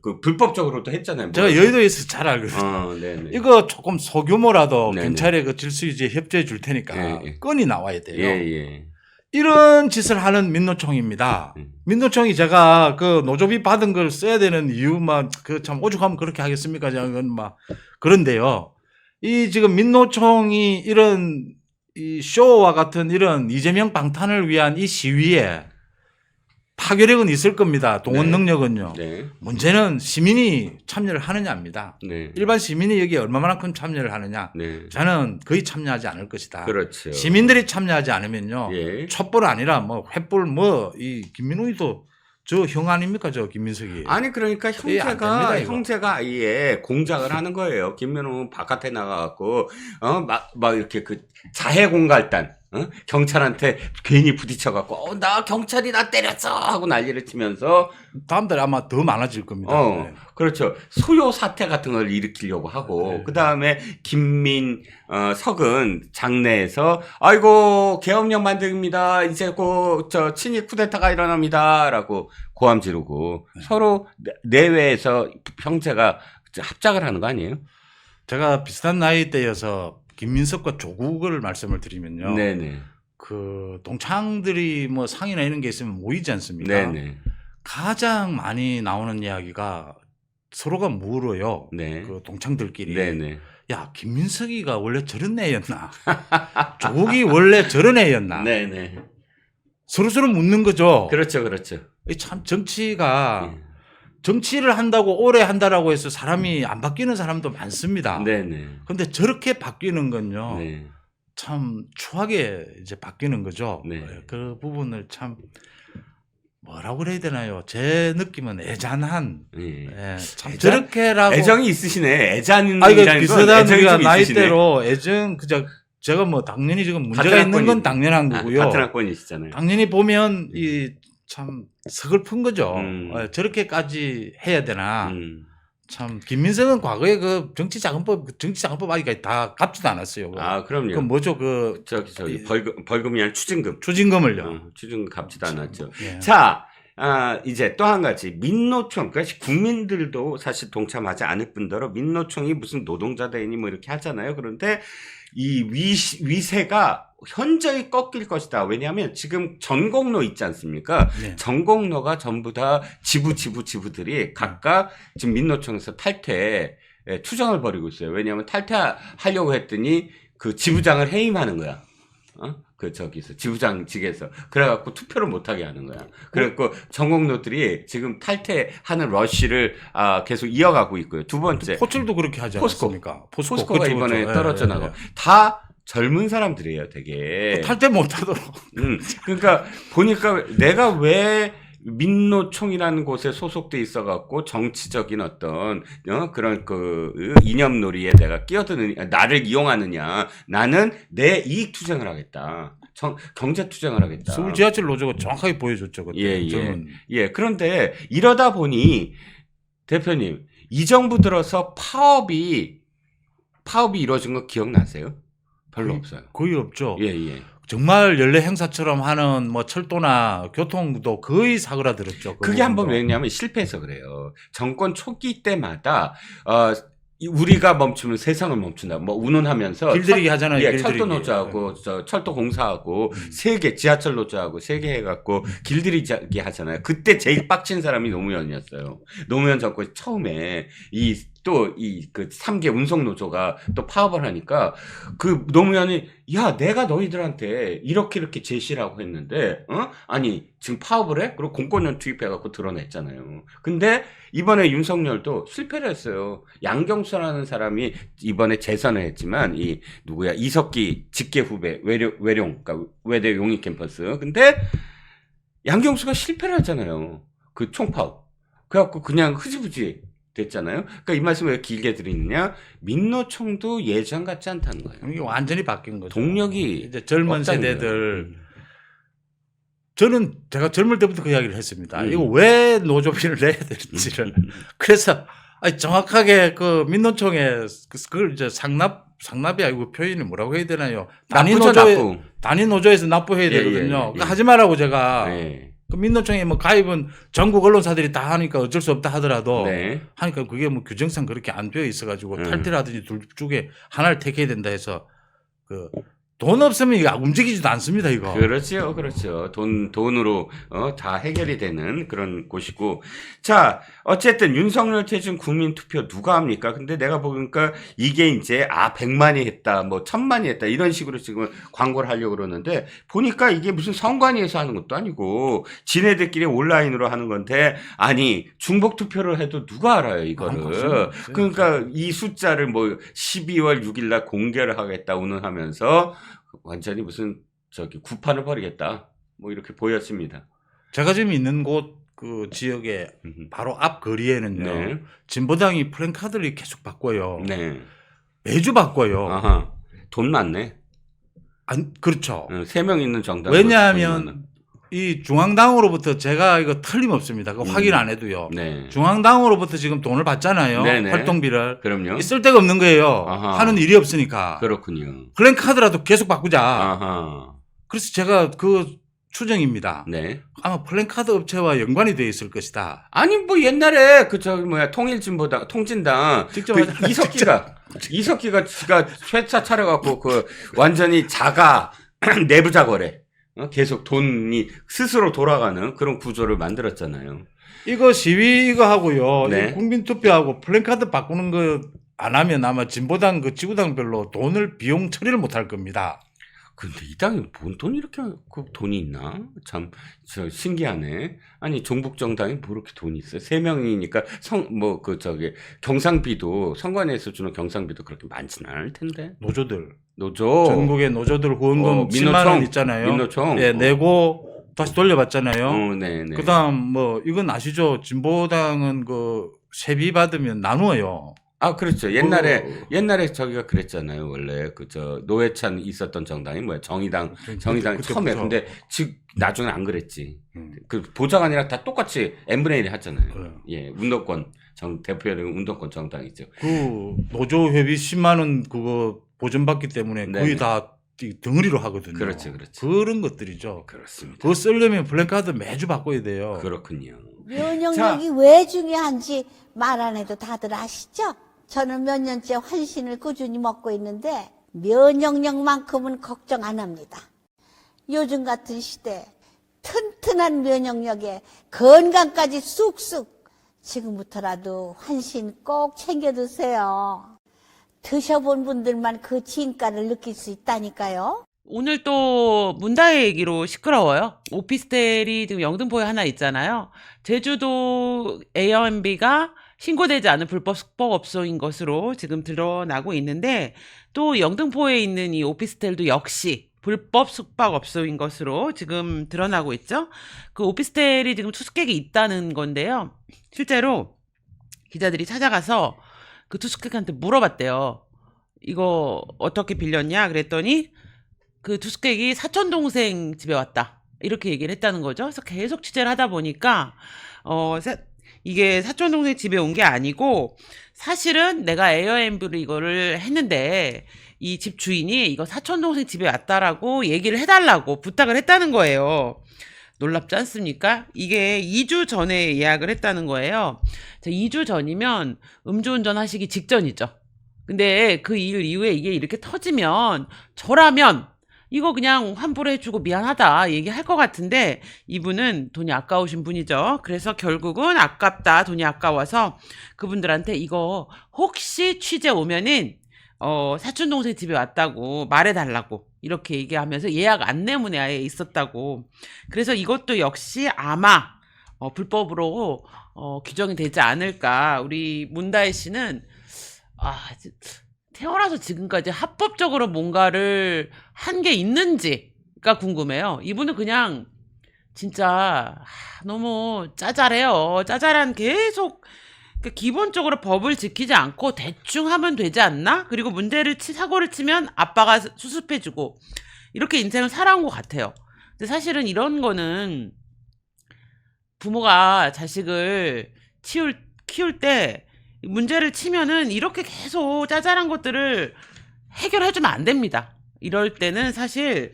[SPEAKER 1] 그 불법적으로도 했잖아요.
[SPEAKER 2] 제가 여의도에서 잘 알거든요.
[SPEAKER 1] 네네.
[SPEAKER 2] 이거 조금 소규모라도
[SPEAKER 1] 네네.
[SPEAKER 2] 경찰에 그 질서유지에 협조해 줄 테니까
[SPEAKER 1] 예, 예.
[SPEAKER 2] 건이 나와야 돼요.
[SPEAKER 1] 예.
[SPEAKER 2] 이런 짓을 하는 민노총입니다. 민노총이 제가 그 노조비 받은 걸 써야 되는 이유만 그 참 오죽하면 그렇게 하겠습니까? 저건 막 그런데요. 이 지금 민노총이 이런 이 쇼와 같은 이런 이재명 방탄을 위한 이 시위에 파괴력은 있을 겁니다. 동원
[SPEAKER 1] 네.
[SPEAKER 2] 능력은요.
[SPEAKER 1] 네.
[SPEAKER 2] 문제는 시민이 참여를 하느냐입니다.
[SPEAKER 1] 네.
[SPEAKER 2] 일반 시민이 여기에 얼마만큼 참여를 하느냐.
[SPEAKER 1] 네.
[SPEAKER 2] 저는 거의 참여하지 않을 것이다.
[SPEAKER 1] 그렇죠.
[SPEAKER 2] 시민들이 참여하지 않으면요.
[SPEAKER 1] 예.
[SPEAKER 2] 촛불 아니라 뭐 횃불 뭐 이 김민우이도 저 형 아닙니까 저 김민석이.
[SPEAKER 1] 아니 그러니까
[SPEAKER 2] 이게 안 됩니다, 이거.
[SPEAKER 1] 형제가 아예 공작을 하는 거예요. 김민우 바깥에 나가갖고 막 이렇게 그 자해 공갈단 경찰한테 괜히 부딪혀갖고 나 경찰이 나 때렸어 하고 난리를 치면서
[SPEAKER 2] 다음 달에 아마 더 많아질 겁니다. 네.
[SPEAKER 1] 그렇죠. 소요 사태 같은 걸 일으키려고 하고
[SPEAKER 2] 네.
[SPEAKER 1] 그 다음에 석은 장내에서 아이고 계엄령 만듭니다. 이제 곧 친일 쿠데타가 일어납니다라고 고함 지르고 서로 내외에서 형제가 합작을 하는 거 아니에요?
[SPEAKER 2] 제가 비슷한 나이대여서 김민석과 조국을 말씀을 드리면요.
[SPEAKER 1] 네네.
[SPEAKER 2] 그 동창들이 뭐 상이나 이런 게 있으면 모이지 않습니까?
[SPEAKER 1] 네네.
[SPEAKER 2] 가장 많이 나오는 이야기가 서로가 물어요.
[SPEAKER 1] 네.
[SPEAKER 2] 그 동창들끼리.
[SPEAKER 1] 네네.
[SPEAKER 2] 야, 김민석이가 원래 저런 애였나? 조국이 원래 저런 애였나?
[SPEAKER 1] 네네.
[SPEAKER 2] 서로서로 묻는 거죠.
[SPEAKER 1] 그렇죠.
[SPEAKER 2] 이 참 정치가
[SPEAKER 1] 예.
[SPEAKER 2] 정치를 한다고 오래 한다라고 해서 사람이 안 바뀌는 사람도 많습니다.
[SPEAKER 1] 네네.
[SPEAKER 2] 근데 저렇게 바뀌는 건요.
[SPEAKER 1] 네.
[SPEAKER 2] 참 추하게 이제 바뀌는 거죠.
[SPEAKER 1] 네.
[SPEAKER 2] 그 부분을 참 뭐라고 그래야 되나요? 제 느낌은 애잔한.
[SPEAKER 1] 예.
[SPEAKER 2] 예, 참
[SPEAKER 1] 애잔?
[SPEAKER 2] 저렇게라고.
[SPEAKER 1] 애정이 있으시네. 애잔이라는
[SPEAKER 2] 아, 이거
[SPEAKER 1] 건
[SPEAKER 2] 비슷한
[SPEAKER 1] 애정이
[SPEAKER 2] 우리가
[SPEAKER 1] 좀 있으시네.
[SPEAKER 2] 나이대로 애정 제가 뭐 당연히 지금 문제가
[SPEAKER 1] 같은
[SPEAKER 2] 있는 건
[SPEAKER 1] 학번이-
[SPEAKER 2] 당연한 거고요.
[SPEAKER 1] 같은 학번이시잖아요.
[SPEAKER 2] 당연히 보면 이 참 서글픈 거죠.
[SPEAKER 1] 음.
[SPEAKER 2] 저렇게까지 해야 되나.
[SPEAKER 1] 음.
[SPEAKER 2] 참 김민석은 과거에 그 정치자금법 아직까지 다 갚지도 않았어요.
[SPEAKER 1] 그럼요.
[SPEAKER 2] 그 뭐죠 그
[SPEAKER 1] 저기 벌금이 아니라 추징금.
[SPEAKER 2] 추징금을요.
[SPEAKER 1] 추징금 갚지도 않았죠.
[SPEAKER 2] 예.
[SPEAKER 1] 자, 이제 또 한 가지 민노총, 그러니까 국민들도 사실 동참하지 않을 뿐더러 민노총이 무슨 노동자대니 뭐 이렇게 하잖아요. 그런데 이 위세가 현저히 꺾일 것이다. 왜냐하면 지금 전공로 있지 않습니까?
[SPEAKER 2] 네.
[SPEAKER 1] 전공로가 전부 다 지부들이 각각 지금 민노총에서 투쟁을 벌이고 있어요. 왜냐하면 탈퇴하려고 했더니 그 지부장을 해임하는 거야. 지부장직에서. 그래갖고 투표를 못하게 하는 거야. 그래갖고 전공로들이 지금 탈퇴하는 러쉬를 계속 이어가고 있고요. 두 번째.
[SPEAKER 2] 포철도 그렇게 하지
[SPEAKER 1] 포스코.
[SPEAKER 2] 않습니까?
[SPEAKER 1] 포스코가
[SPEAKER 2] 그쵸,
[SPEAKER 1] 이번에
[SPEAKER 2] 그쵸.
[SPEAKER 1] 떨어져
[SPEAKER 2] 예,
[SPEAKER 1] 나가.
[SPEAKER 2] 예.
[SPEAKER 1] 다 젊은 사람들이에요, 되게.
[SPEAKER 2] 탈퇴 못하도록.
[SPEAKER 1] 그러니까 보니까 내가 왜 민노총이라는 곳에 소속돼 있어갖고 정치적인 어떤 그런 그 이념놀이에 내가 끼어드느냐, 나를 이용하느냐, 나는 내 이익 투쟁을 하겠다, 경제 투쟁을 하겠다.
[SPEAKER 2] 서울 지하철 노조가 정확하게 보여줬죠. 그때. 저는.
[SPEAKER 1] 예. 그런데 이러다 보니 대표님 이 정부 들어서 파업이 이루어진 거 기억나세요? 별로 없어요.
[SPEAKER 2] 거의 없죠.
[SPEAKER 1] 예.
[SPEAKER 2] 정말 연례 행사처럼 하는 뭐 철도나 교통도 거의 사그라들었죠.
[SPEAKER 1] 그게 한번 왜냐하면 실패해서 그래요. 정권 초기 때마다 우리가 멈추면 세상을 멈춘다. 뭐 운운하면서
[SPEAKER 2] 길들이기 하잖아요.
[SPEAKER 1] 예,
[SPEAKER 2] 길들이기.
[SPEAKER 1] 철도 노조하고 철도 공사하고 세 개, 지하철 노조하고 세 개 해갖고 길들이기 하잖아요. 그때 제일 빡친 사람이 노무현이었어요. 노무현 정권 처음에 그 3개 운송 노조가 또 파업을 하니까 그 노무현이 야 내가 너희들한테 이렇게 제시를 하고 했는데 아니 지금 파업을 해? 그리고 공권력 투입해갖고 드러냈잖아요. 근데 이번에 윤석열도 실패를 했어요. 양경수라는 사람이 이번에 재선을 했지만 이석기 직계 후배 그러니까 외대 용의 캠퍼스. 근데 양경수가 실패를 했잖아요. 그 총파업. 그래갖고 그냥 흐지부지 됐잖아요. 그러니까 이 말씀을 왜 길게 드리느냐? 민노총도 예전 같지 않다는 거예요.
[SPEAKER 2] 이게 완전히 바뀐 거죠.
[SPEAKER 1] 동력이
[SPEAKER 2] 이제 젊은
[SPEAKER 1] 없다는
[SPEAKER 2] 세대들.
[SPEAKER 1] 거예요.
[SPEAKER 2] 제가 젊을 때부터 그 이야기를 했습니다.
[SPEAKER 1] 음.
[SPEAKER 2] 이거 왜 노조비를 내야 되는지를. 그래서 아니, 정확하게 그 민노총에 그걸 이제 상납이 아니고 표현이 뭐라고 해야 되나요?
[SPEAKER 1] 나쁘죠, 나쁘.
[SPEAKER 2] 단위 노조에서 납부해야
[SPEAKER 1] 예,
[SPEAKER 2] 되거든요.
[SPEAKER 1] 예, 예,
[SPEAKER 2] 그러니까 하지 말라고 제가.
[SPEAKER 1] 네.
[SPEAKER 2] 그 민노총에 뭐 가입은 전국 언론사들이 다 하니까 어쩔 수 없다 하더라도
[SPEAKER 1] 네.
[SPEAKER 2] 하니까 그게 뭐 규정상 그렇게 안 되어 있어가지고
[SPEAKER 1] 음.
[SPEAKER 2] 탈퇴를 하든지 둘 중에 하나를 택해야 된다 해서 그 돈 없으면 이거 움직이지도 않습니다 이거.
[SPEAKER 1] 그렇죠, 그렇죠. 돈으로 다 해결이 되는 그런 곳이고. 자, 어쨌든 윤석열 퇴진 국민투표 누가 합니까? 근데 내가 보니까 이게 이제 100만이 했다, 뭐 1000만이 했다 이런 식으로 지금 광고를 하려고 그러는데 보니까 이게 무슨 선관위에서 하는 것도 아니고 지네들끼리 온라인으로 하는 건데 아니 중복 투표를 해도 누가 알아요 이거를? 그러니까 이 숫자를 뭐 12월 6일 날 공개를 하겠다 운운하면서. 완전히 무슨 구판을 벌이겠다 뭐 이렇게 보였습니다.
[SPEAKER 2] 제가 지금 있는 곳 그 지역의 바로 앞 거리에는요.
[SPEAKER 1] 네.
[SPEAKER 2] 진보당이 플랜카드를 계속 바꿔요.
[SPEAKER 1] 네.
[SPEAKER 2] 매주 바꿔요.
[SPEAKER 1] 아하. 돈 많네.
[SPEAKER 2] 그렇죠.
[SPEAKER 1] 3명 있는 정당.
[SPEAKER 2] 왜냐하면 이 중앙당으로부터 제가 이거 틀림없습니다. 그거 확인 안 해도요.
[SPEAKER 1] 네.
[SPEAKER 2] 중앙당으로부터 지금 돈을 받잖아요.
[SPEAKER 1] 네네.
[SPEAKER 2] 활동비를.
[SPEAKER 1] 그럼요.
[SPEAKER 2] 쓸 데가 없는 거예요.
[SPEAKER 1] 아하.
[SPEAKER 2] 하는 일이 없으니까.
[SPEAKER 1] 그렇군요.
[SPEAKER 2] 플랜카드라도 계속 바꾸자.
[SPEAKER 1] 아하.
[SPEAKER 2] 그래서 제가 그 추정입니다.
[SPEAKER 1] 네.
[SPEAKER 2] 아마 플랜카드 업체와 연관이 되어 있을 것이다.
[SPEAKER 1] 아니 뭐 옛날에 통일진보당 통진당
[SPEAKER 2] 직접
[SPEAKER 1] 그 이석기가 지가 회사 차려갖고 그 완전히 자가 내부자 거래. 계속 돈이 스스로 돌아가는 그런 구조를 만들었잖아요.
[SPEAKER 2] 이거 시위 이거 하고요.
[SPEAKER 1] 네.
[SPEAKER 2] 이 국민투표하고 플랜카드 바꾸는 거 안 하면 아마 진보당 그 지구당별로 비용 처리를 못 할 겁니다.
[SPEAKER 1] 근데 이 당에 뭔 돈이 이렇게 돈이 있나? 참 신기하네. 아니 종북정당이 뭐 이렇게 돈이 있어요? 3명이니까 경상비도 선관위에서 주는 경상비도 그렇게 많지는 않을 텐데. 노조
[SPEAKER 2] 전국의 노조들 후원금 10만 원 있잖아요.
[SPEAKER 1] 민노총
[SPEAKER 2] 예, 내고 다시 돌려받잖아요.
[SPEAKER 1] 네네.
[SPEAKER 2] 그다음 뭐 이건 아시죠? 진보당은 그 세비 받으면 나누어요.
[SPEAKER 1] 그렇죠. 옛날에 저기가 그랬잖아요. 원래 노회찬 있었던 정당이 뭐야? 정의당 처음에. 근데 나중에 안 그랬지. 그 보좌가 아니라 다 똑같이 n분의 1이 하잖아요. 예, 운동권 대표는 운동권 정당이죠.
[SPEAKER 2] 그 노조 회비 10만 원 그거 보전받기 때문에
[SPEAKER 1] 네네.
[SPEAKER 2] 거의 다 덩어리로 하거든요.
[SPEAKER 1] 그렇지.
[SPEAKER 2] 그런 것들이죠.
[SPEAKER 1] 그렇습니다.
[SPEAKER 2] 그거 쓰려면 플랜카드 매주 바꿔야 돼요.
[SPEAKER 1] 그렇군요.
[SPEAKER 3] 면역력이 왜 중요한지 말 안 해도 다들 아시죠? 저는 몇 년째 환신을 꾸준히 먹고 있는데 면역력만큼은 걱정 안 합니다. 요즘 같은 시대 튼튼한 면역력에 건강까지 쑥쑥 지금부터라도 환신 꼭 챙겨 드세요. 드셔본 분들만 그 진가를 느낄 수 있다니까요.
[SPEAKER 4] 오늘 또 문다혜 얘기로 시끄러워요. 오피스텔이 지금 영등포에 하나 있잖아요. 제주도 A&B가 신고되지 않은 불법 숙박업소인 것으로 지금 드러나고 있는데 또 영등포에 있는 이 오피스텔도 역시 불법 숙박업소인 것으로 지금 드러나고 있죠. 그 오피스텔이 지금 투숙객이 있다는 건데요. 실제로 기자들이 찾아가서 그 투숙객한테 물어봤대요. 이거 어떻게 빌렸냐? 그랬더니 그 투숙객이 사촌동생 집에 왔다. 이렇게 얘기를 했다는 거죠. 그래서 계속 취재를 하다 보니까 이게 사촌동생 집에 온 게 아니고 사실은 내가 에어앤비로 이거를 했는데 이 집 주인이 이거 사촌동생 집에 왔다라고 얘기를 해달라고 부탁을 했다는 거예요. 놀랍지 않습니까? 이게 2주 전에 예약을 했다는 거예요. 2주 전이면 음주운전 하시기 직전이죠. 근데 그 일 이후에 이게 이렇게 터지면 저라면 이거 그냥 환불을 해주고 미안하다 얘기할 것 같은데 이분은 돈이 아까우신 분이죠. 그래서 결국은 아깝다, 돈이 아까워서 그분들한테 이거 혹시 취재 오면은 사촌동생 집에 왔다고 말해달라고 이렇게 얘기하면서 예약 안내문에 아예 있었다고. 그래서 이것도 역시 아마 불법으로 규정이 되지 않을까. 우리 문다혜 씨는 태어나서 지금까지 합법적으로 뭔가를 한 게 있는지가 궁금해요. 이분은 그냥 진짜 너무 짜잘해요. 짜잘한 계속 기본적으로 법을 지키지 않고 대충 하면 되지 않나? 그리고 사고를 치면 아빠가 수습해주고 이렇게 인생을 살아온 것 같아요. 근데 사실은 이런 거는 부모가 자식을 키울 때 문제를 치면은 이렇게 계속 짜잘한 것들을 해결해주면 안 됩니다. 이럴 때는 사실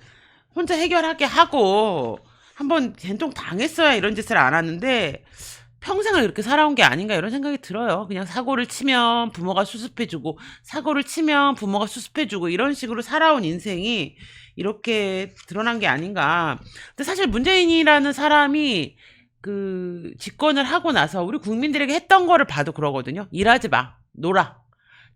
[SPEAKER 4] 혼자 해결하게 하고 한번 된통 당했어야 이런 짓을 안 하는데 평생을 그렇게 살아온 게 아닌가 이런 생각이 들어요. 그냥 사고를 치면 부모가 수습해주고 사고를 치면 부모가 수습해주고 이런 식으로 살아온 인생이 이렇게 드러난 게 아닌가. 근데 사실 문재인이라는 사람이 그 집권을 하고 나서 우리 국민들에게 했던 거를 봐도 그러거든요. 일하지 마. 놀아.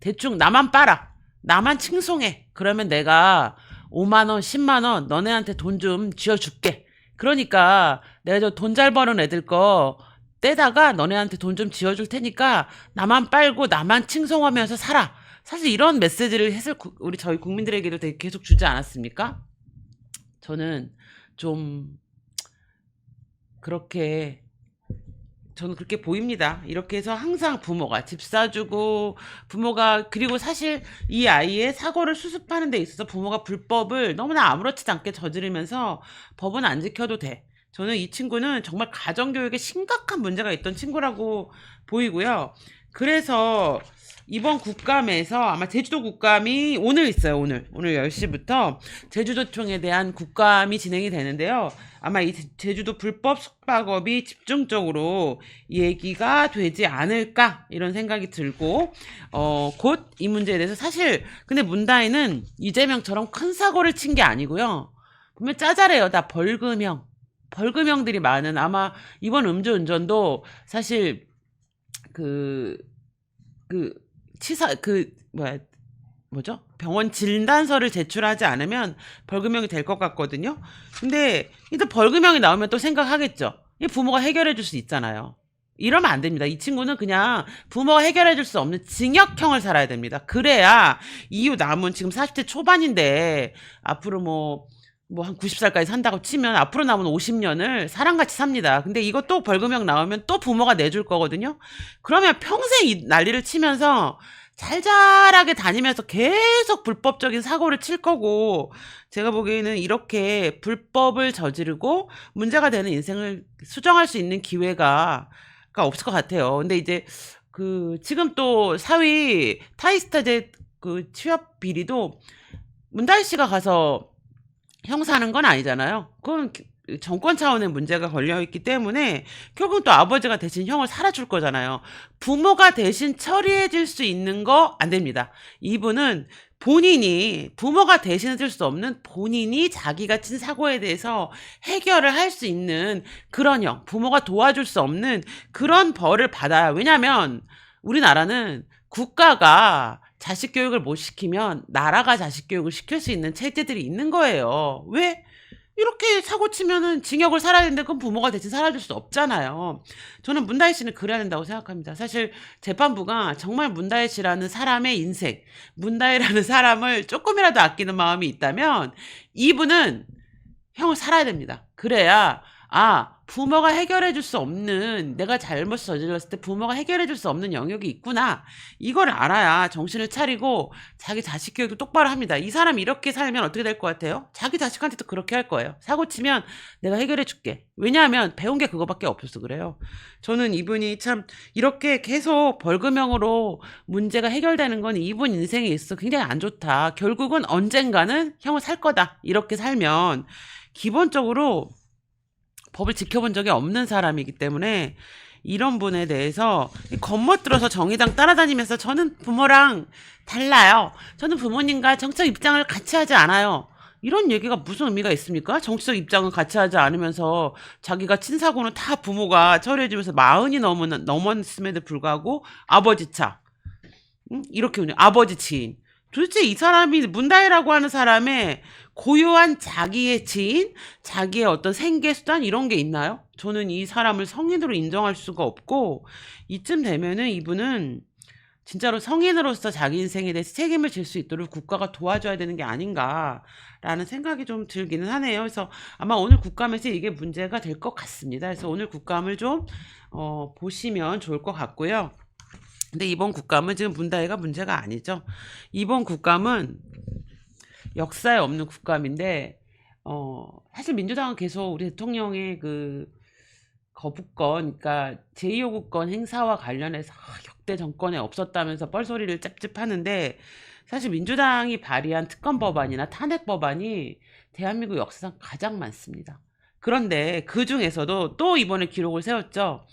[SPEAKER 4] 대충 나만 빨아. 나만 칭송해. 그러면 내가 5만 원, 10만 원 너네한테 돈 좀 쥐어줄게. 그러니까 내가 저 돈 잘 버는 애들 거 떼다가 너네한테 돈 좀 쥐어줄 테니까 나만 빨고 나만 칭송하면서 살아. 사실 이런 메시지를 우리 저희 국민들에게도 되게 계속 주지 않았습니까? 저는 좀 그렇게 저는 그렇게 보입니다. 이렇게 해서 항상 부모가 집 사주고 부모가 그리고 사실 이 아이의 사고를 수습하는 데 있어서 부모가 불법을 너무나 아무렇지도 않게 저지르면서 법은 안 지켜도 돼. 저는 이 친구는 정말 가정교육에 심각한 문제가 있던 친구라고 보이고요. 그래서 이번 국감에서 아마 제주도 국감이 오늘 있어요. 오늘 10시부터 제주도청에 대한 국감이 진행이 되는데요. 아마 이 제주도 불법 숙박업이 집중적으로 얘기가 되지 않을까 이런 생각이 들고 곧 이 문제에 대해서 사실 근데 문다인은 이재명처럼 큰 사고를 친 게 아니고요. 보면 짜잘해요. 다 벌금형들이 많은 아마 이번 음주운전도 사실 뭐죠? 병원 진단서를 제출하지 않으면 벌금형이 될 것 같거든요. 근데 일단 벌금형이 나오면 또 생각하겠죠. 이 부모가 해결해 줄 수 있잖아요. 이러면 안 됩니다. 이 친구는 그냥 부모가 해결해 줄 수 없는 징역형을 살아야 됩니다. 그래야 이후 남은 지금 40대 초반인데 앞으로 뭐 한 90살까지 산다고 치면 앞으로 남은 50년을 사람같이 삽니다. 근데 이거 또 벌금형 나오면 또 부모가 내줄 거거든요. 그러면 평생 이 난리를 치면서 잘잘하게 다니면서 계속 불법적인 사고를 칠 거고 제가 보기에는 이렇게 불법을 저지르고 문제가 되는 인생을 수정할 수 있는 기회가 없을 것 같아요. 근데 이제 지금 또 사위 타이스타제 취업 비리도 문다희 씨가 가서 형사하는 건 아니잖아요. 그건 정권 차원의 문제가 걸려있기 때문에 결국은 또 아버지가 대신 형을 살아줄 거잖아요. 부모가 대신 처리해 줄 수 있는 거 안 됩니다. 이분은 부모가 대신해 줄 수 없는 본인이 자기가 친 사고에 대해서 해결을 할 수 있는 그런 형, 부모가 도와줄 수 없는 그런 벌을 받아요. 왜냐면 우리나라는 국가가 자식 교육을 못 시키면 나라가 자식 교육을 시킬 수 있는 체제들이 있는 거예요. 왜? 이렇게 사고 치면은 징역을 살아야 되는데 그건 부모가 대신 살아줄 수 없잖아요. 저는 문다희 씨는 그래야 된다고 생각합니다. 사실 재판부가 정말 문다희 씨라는 사람의 인생, 문다희라는 사람을 조금이라도 아끼는 마음이 있다면 이분은 형을 살아야 됩니다. 그래야 부모가 해결해 줄 수 없는 내가 잘못 저질렀을 때 부모가 해결해 줄 수 없는 영역이 있구나. 이걸 알아야 정신을 차리고 자기 자식 교육도 똑바로 합니다. 이 사람이 이렇게 살면 어떻게 될 것 같아요? 자기 자식한테도 그렇게 할 거예요. 사고 치면 내가 해결해 줄게. 왜냐하면 배운 게 그거밖에 없어서 그래요. 저는 이분이 참 이렇게 계속 벌금형으로 문제가 해결되는 건 이분 인생에 있어 굉장히 안 좋다. 결국은 언젠가는 형을 살 거다. 이렇게 살면 기본적으로 법을 지켜본 적이 없는 사람이기 때문에 이런 분에 대해서 겉멋들어서 정의당 따라다니면서 저는 부모랑 달라요. 저는 부모님과 정치적 입장을 같이 하지 않아요. 이런 얘기가 무슨 의미가 있습니까? 정치적 입장을 같이 하지 않으면서 자기가 친 사고는 다 부모가 처리해주면서 40이 넘었음에도 불구하고 아버지 차. 이렇게 아버지 지인. 도대체 이 사람이 문다희라고 하는 사람의 고유한 자기의 지인, 자기의 어떤 생계수단 이런 게 있나요? 저는 이 사람을 성인으로 인정할 수가 없고 이쯤 되면은 이분은 진짜로 성인으로서 자기 인생에 대해서 책임을 질 수 있도록 국가가 도와줘야 되는 게 아닌가라는 생각이 좀 들기는 하네요. 그래서 아마 오늘 국감에서 이게 문제가 될 것 같습니다. 그래서 오늘 국감을 좀 보시면 좋을 것 같고요. 근데 이번 국감은 지금 문다희가 문제가 아니죠. 이번 국감은 역사에 없는 국감인데 사실 민주당은 계속 우리 대통령의 거부권, 그러니까 제2요구권 행사와 관련해서 그때 정권에 없었다면서 뻘소리를 cepcep하는데 사실 민주당이 발의한 특검 법안이나 탄핵 법안이 대한민국 역사상 가장 많습니다. 그런데 그 중에서도 또 이번에 기록을 세웠죠.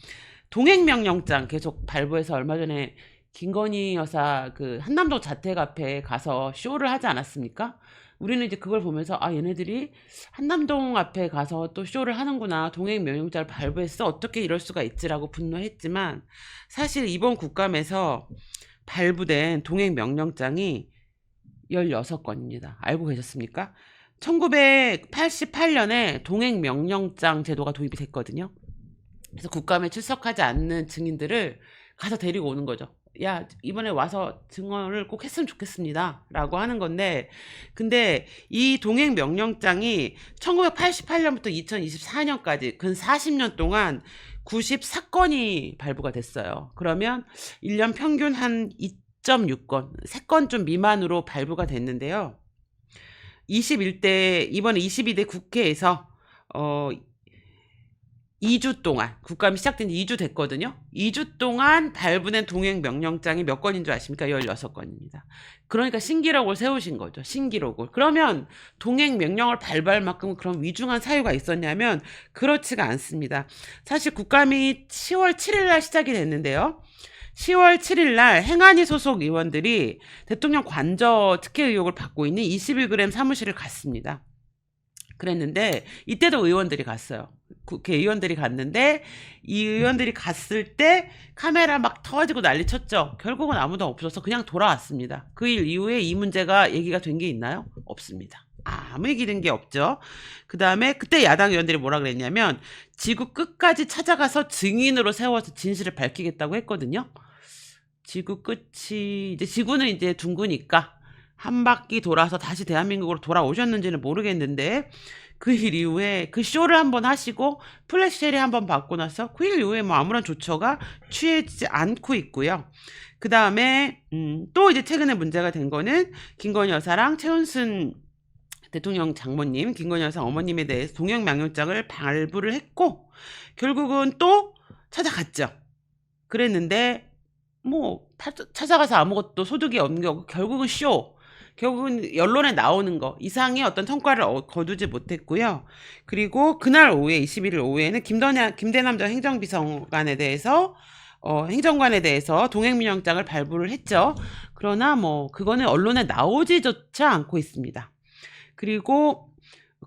[SPEAKER 4] 동행명령장 계속 발부해서 얼마 전에 김건희 여사 그 한남동 자택 앞에 가서 쇼를 하지 않았습니까? 우리는 이제 그걸 보면서 아 얘네들이 한남동 앞에 가서 또 쇼를 하는구나. 동행명령장을 발부했어. 어떻게 이럴 수가 있지라고 분노했지만 사실 이번 국감에서 발부된 동행명령장이 16건입니다. 알고 계셨습니까? 1988년에 동행명령장 제도가 도입이 됐거든요. 그래서 국감에 출석하지 않는 증인들을 가서 데리고 오는 거죠. 야, 이번에 와서 증언을 꼭 했으면 좋겠습니다. 라고 하는 건데, 근데 이 동행명령장이 1988년부터 2024년까지 근 40년 동안 94건이 발부가 됐어요. 그러면 1년 평균 한 2.6건, 3건 좀 미만으로 발부가 됐는데요. 이번에 22대 국회에서 2주 동안 국감이 시작된 지 2주 됐거든요. 2주 동안 발부된 동행명령장이 몇 건인 줄 아십니까? 16건입니다. 그러니까 신기록을 세우신 거죠. 신기록을. 그러면 동행명령을 발부할 만큼 그런 위중한 사유가 있었냐면 그렇지가 않습니다. 사실 국감이 10월 7일 날 시작이 됐는데요. 10월 7일 날 행안위 소속 의원들이 대통령 관저 특혜 의혹을 받고 있는 21g 사무실을 갔습니다. 그랬는데 이때도 의원들이 갔어요. 국회의원들이 갔는데 이 의원들이 갔을 때 카메라 막 터지고 난리 쳤죠. 결국은 아무도 없어서 그냥 돌아왔습니다. 그 일 이후에 이 문제가 얘기가 된 게 있나요? 없습니다. 아무 얘기 된 게 없죠. 그 다음에 그때 야당 의원들이 뭐라 그랬냐면 지구 끝까지 찾아가서 증인으로 세워서 진실을 밝히겠다고 했거든요. 지구 끝이 이제 지구는 이제 둥그니까 한 바퀴 돌아서 다시 대한민국으로 돌아오셨는지는 모르겠는데 그 일 이후에 그 쇼를 한번 하시고 플래시셀이 한번 받고 나서 그 일 이후에 뭐 아무런 조처가 취하지 않고 있고요. 그 다음에 또 이제 최근에 문제가 된 거는 김건희 여사랑 최은순 대통령 장모님, 김건희 여사 어머님에 대해서 동행명령장을 발부를 했고 결국은 또 찾아갔죠. 그랬는데 뭐 찾아가서 아무것도 소득이 없는 게 결국은 쇼. 결국은 언론에 나오는 거 이상의 어떤 성과를 거두지 못했고요. 그리고 그날 오후에 21일 오후에는 김대남 전 행정비서관에 대해서 행정관에 대해서 동행명령장을 발부를 했죠. 그러나 뭐 그거는 언론에 나오지조차 않고 있습니다. 그리고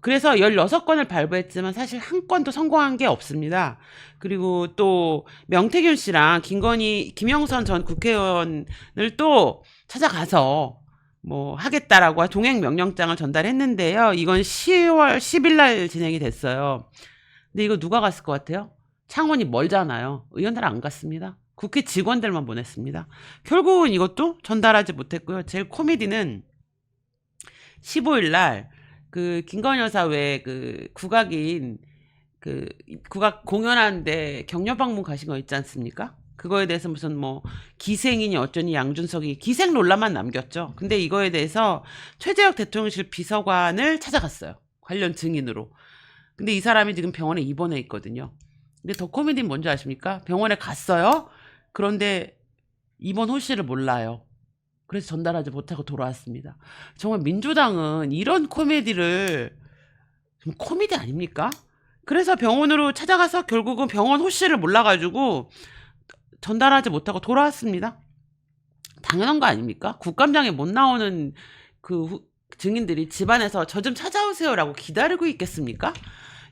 [SPEAKER 4] 그래서 16건을 발부했지만 사실 한 건도 성공한 게 없습니다. 그리고 또 명태균 씨랑 김영선 전 국회의원을 또 찾아가서 뭐 하겠다라고 동행명령장을 전달했는데요. 이건 10월 10일 날 진행이 됐어요. 근데 이거 누가 갔을 것 같아요? 창원이 멀잖아요. 의원들 안 갔습니다. 국회 직원들만 보냈습니다. 결국은 이것도 전달하지 못했고요. 제일 코미디는 15일 날 그 김건희 여사 왜 그 국악인 그 국악 공연하는데 격려 방문 가신 거 있지 않습니까? 그거에 대해서 무슨 뭐 기생이니 어쩌니 양준석이 기생 논란만 남겼죠. 근데 이거에 대해서 최재형 대통령실 비서관을 찾아갔어요. 관련 증인으로. 근데 이 사람이 지금 병원에 입원해 있거든요. 근데 더 코미디는 뭔지 아십니까? 병원에 갔어요. 그런데 입원 호실을 몰라요. 그래서 전달하지 못하고 돌아왔습니다. 정말 민주당은 이런 코미디를 좀 코미디 아닙니까? 그래서 병원으로 찾아가서 결국은 병원 호실을 몰라가지고 전달하지 못하고 돌아왔습니다. 당연한 거 아닙니까? 국감장에 못 나오는 그 증인들이 집안에서 저 좀 찾아오세요라고 기다리고 있겠습니까?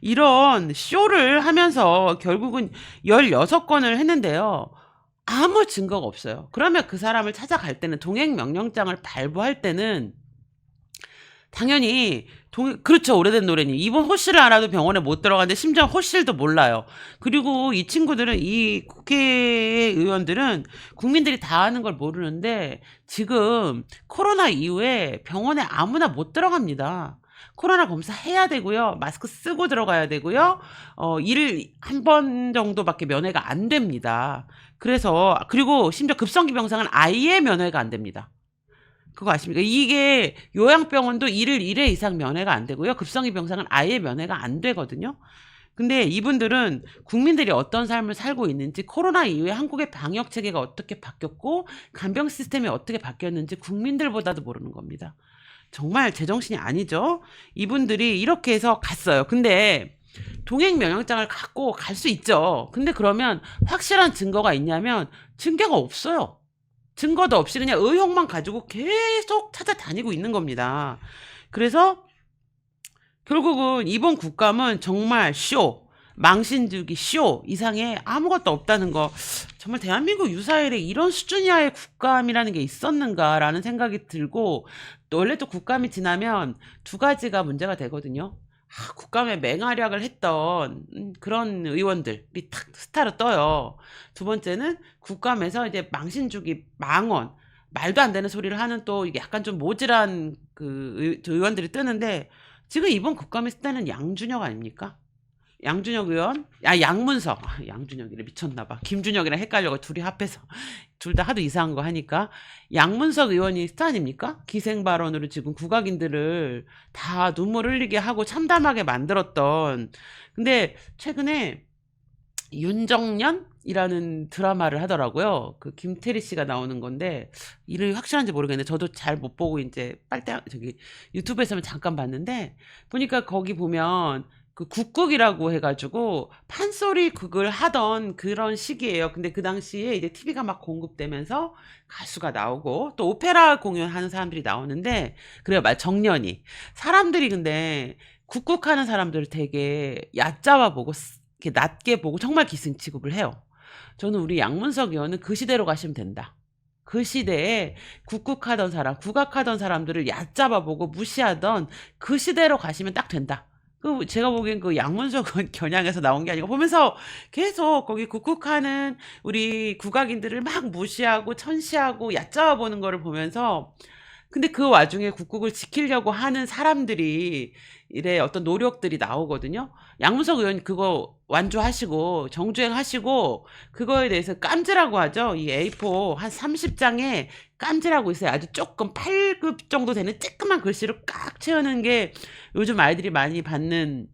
[SPEAKER 4] 이런 쇼를 하면서 결국은 16건을 했는데요. 아무 증거가 없어요. 그러면 그 사람을 찾아갈 때는 동행명령장을 발부할 때는 당연히 그렇죠. 오래된 노래니 이번 호실을 알아도 병원에 못 들어가는데 심지어 호실도 몰라요. 그리고 이 친구들은 이 국회의원들은 국민들이 다 아는 걸 모르는데 지금 코로나 이후에 병원에 아무나 못 들어갑니다. 코로나 검사 해야 되고요. 마스크 쓰고 들어가야 되고요. 일 한 번 정도밖에 면회가 안 됩니다. 그리고 심지어 급성기 병상은 아예 면회가 안 됩니다. 그거 아십니까? 이게 요양병원도 1일 1회 이상 면회가 안 되고요. 급성기 병상은 아예 면회가 안 되거든요. 근데 이분들은 국민들이 어떤 삶을 살고 있는지, 코로나 이후에 한국의 방역 체계가 어떻게 바뀌었고 간병 시스템이 어떻게 바뀌었는지 국민들보다도 모르는 겁니다. 정말 제정신이 아니죠. 이분들이 이렇게 해서 갔어요. 근데 동행 명령장을 갖고 갈 수 있죠. 근데 그러면 확실한 증거가 있냐면 증거가 없어요. 증거도 없이 그냥 의혹만 가지고 계속 찾아다니고 있는 겁니다. 그래서 결국은 이번 국감은 정말 쇼, 망신주기 쇼 이상의 아무것도 없다는 거. 정말 대한민국 유사일에 이런 수준 이하의 국감이라는 게 있었는가라는 생각이 들고, 또 원래 또 국감이 지나면 두 가지가 문제가 되거든요. 국감에 맹활약을 했던 그런 의원들이 탁 스타로 떠요. 두 번째는 국감에서 이제 망신주기, 망언, 말도 안 되는 소리를 하는 또 이게 약간 좀 모질한 그 의원들이 뜨는데, 지금 이번 국감의 스타는 양준혁 아닙니까? 양준혁 의원, 양문석, 양준혁이래 미쳤나봐. 김준혁이랑 헷갈려고 둘이 합해서 둘 다 하도 이상한 거 하니까 양문석 의원이 스타 아닙니까? 기생 발언으로 지금 국악인들을 다 눈물 흘리게 하고 참담하게 만들었던. 근데 최근에 윤정년이라는 드라마를 하더라고요. 그 김태리 씨가 나오는 건데 이름이 확실한지 모르겠는데 저도 잘 못 보고 이제 저기 유튜브에서만 잠깐 봤는데, 보니까 거기 보면 그 국극이라고 해가지고 판소리 극을 하던 그런 시기예요. 근데 그 당시에 이제 TV가 막 공급되면서 가수가 나오고 또 오페라 공연하는 사람들이 나오는데, 그래요, 정년이 사람들이 근데 국극하는 사람들을 되게 얕잡아 보고 이렇게 낮게 보고 정말 기승 취급을 해요. 저는 우리 양문석 의원은 그 시대로 가시면 된다. 그 시대에 국극하던 사람, 국악하던 사람들을 얕잡아 보고 무시하던 그 시대로 가시면 딱 된다. 제가 보기엔 그 양문석은 겨냥해서 나온 게 아니고 보면서 계속 거기 국국하는 우리 국악인들을 막 무시하고 천시하고 얕잡아 보는 거를 보면서, 근데 그 와중에 국국을 지키려고 하는 사람들이 이래 어떤 노력들이 나오거든요. 양문석 의원 그거 완주하시고 정주행하시고 그거에 대해서 깜지라고 하죠. 이 A4 한 30장에 깜지라고 있어요. 아주 조금 8급 정도 되는 쬐끄만 글씨로 꽉 채우는 게 요즘 아이들이 많이 받는,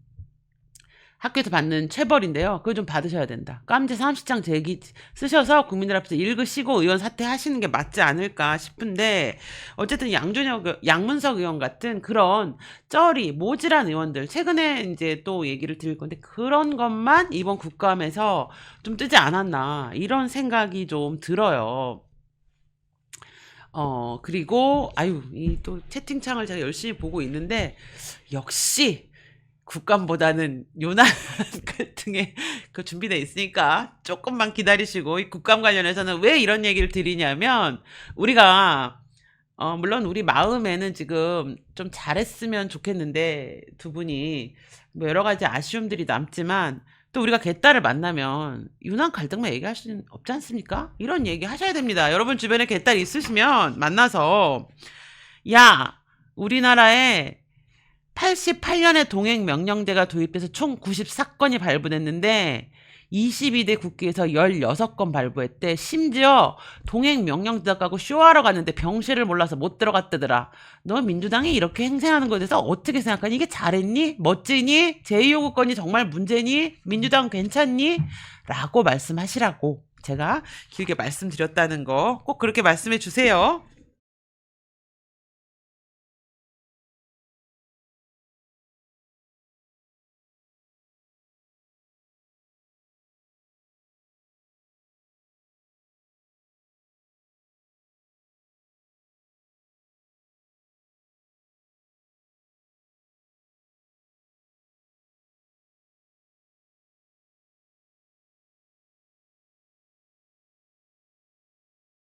[SPEAKER 4] 학교에서 받는 체벌인데요. 그거 좀 받으셔야 된다. 깜지 30장 제기 쓰셔서 국민들 앞에서 읽으시고 의원 사퇴하시는 게 맞지 않을까 싶은데, 어쨌든 양문석 의원 같은 그런 쩌리 모질한 의원들, 최근에 이제 또 얘기를 드릴 건데 그런 것만 이번 국감에서 좀 뜨지 않았나 이런 생각이 좀 들어요. 그리고 이 또 채팅창을 제가 열심히 보고 있는데 역시 국감보다는 요난 갈등에 그 준비돼 있으니까 조금만 기다리시고, 이 국감 관련해서는 왜 이런 얘기를 드리냐면, 우리가 물론 우리 마음에는 지금 좀 잘했으면 좋겠는데 두 분이 뭐 여러 가지 아쉬움들이 남지만, 또 우리가 개딸을 만나면 유난 갈등만 얘기할 수는 없지 않습니까? 이런 얘기 하셔야 됩니다. 여러분 주변에 개딸 있으시면 만나서, 야, 우리나라에 88년에 동행명령제가 도입돼서 총 94건이 발부됐는데 22대 국회에서 16건 발부했대. 심지어 동행명령제 갖고 쇼하러 갔는데 병실을 몰라서 못 들어갔다더라. 너 민주당이 이렇게 행세하는 것에 대해서 어떻게 생각하니? 이게 잘했니? 멋지니? 제2요구권이 정말 문제니? 민주당 괜찮니? 라고 말씀하시라고 제가 길게 말씀드렸다는 거 꼭 그렇게 말씀해 주세요.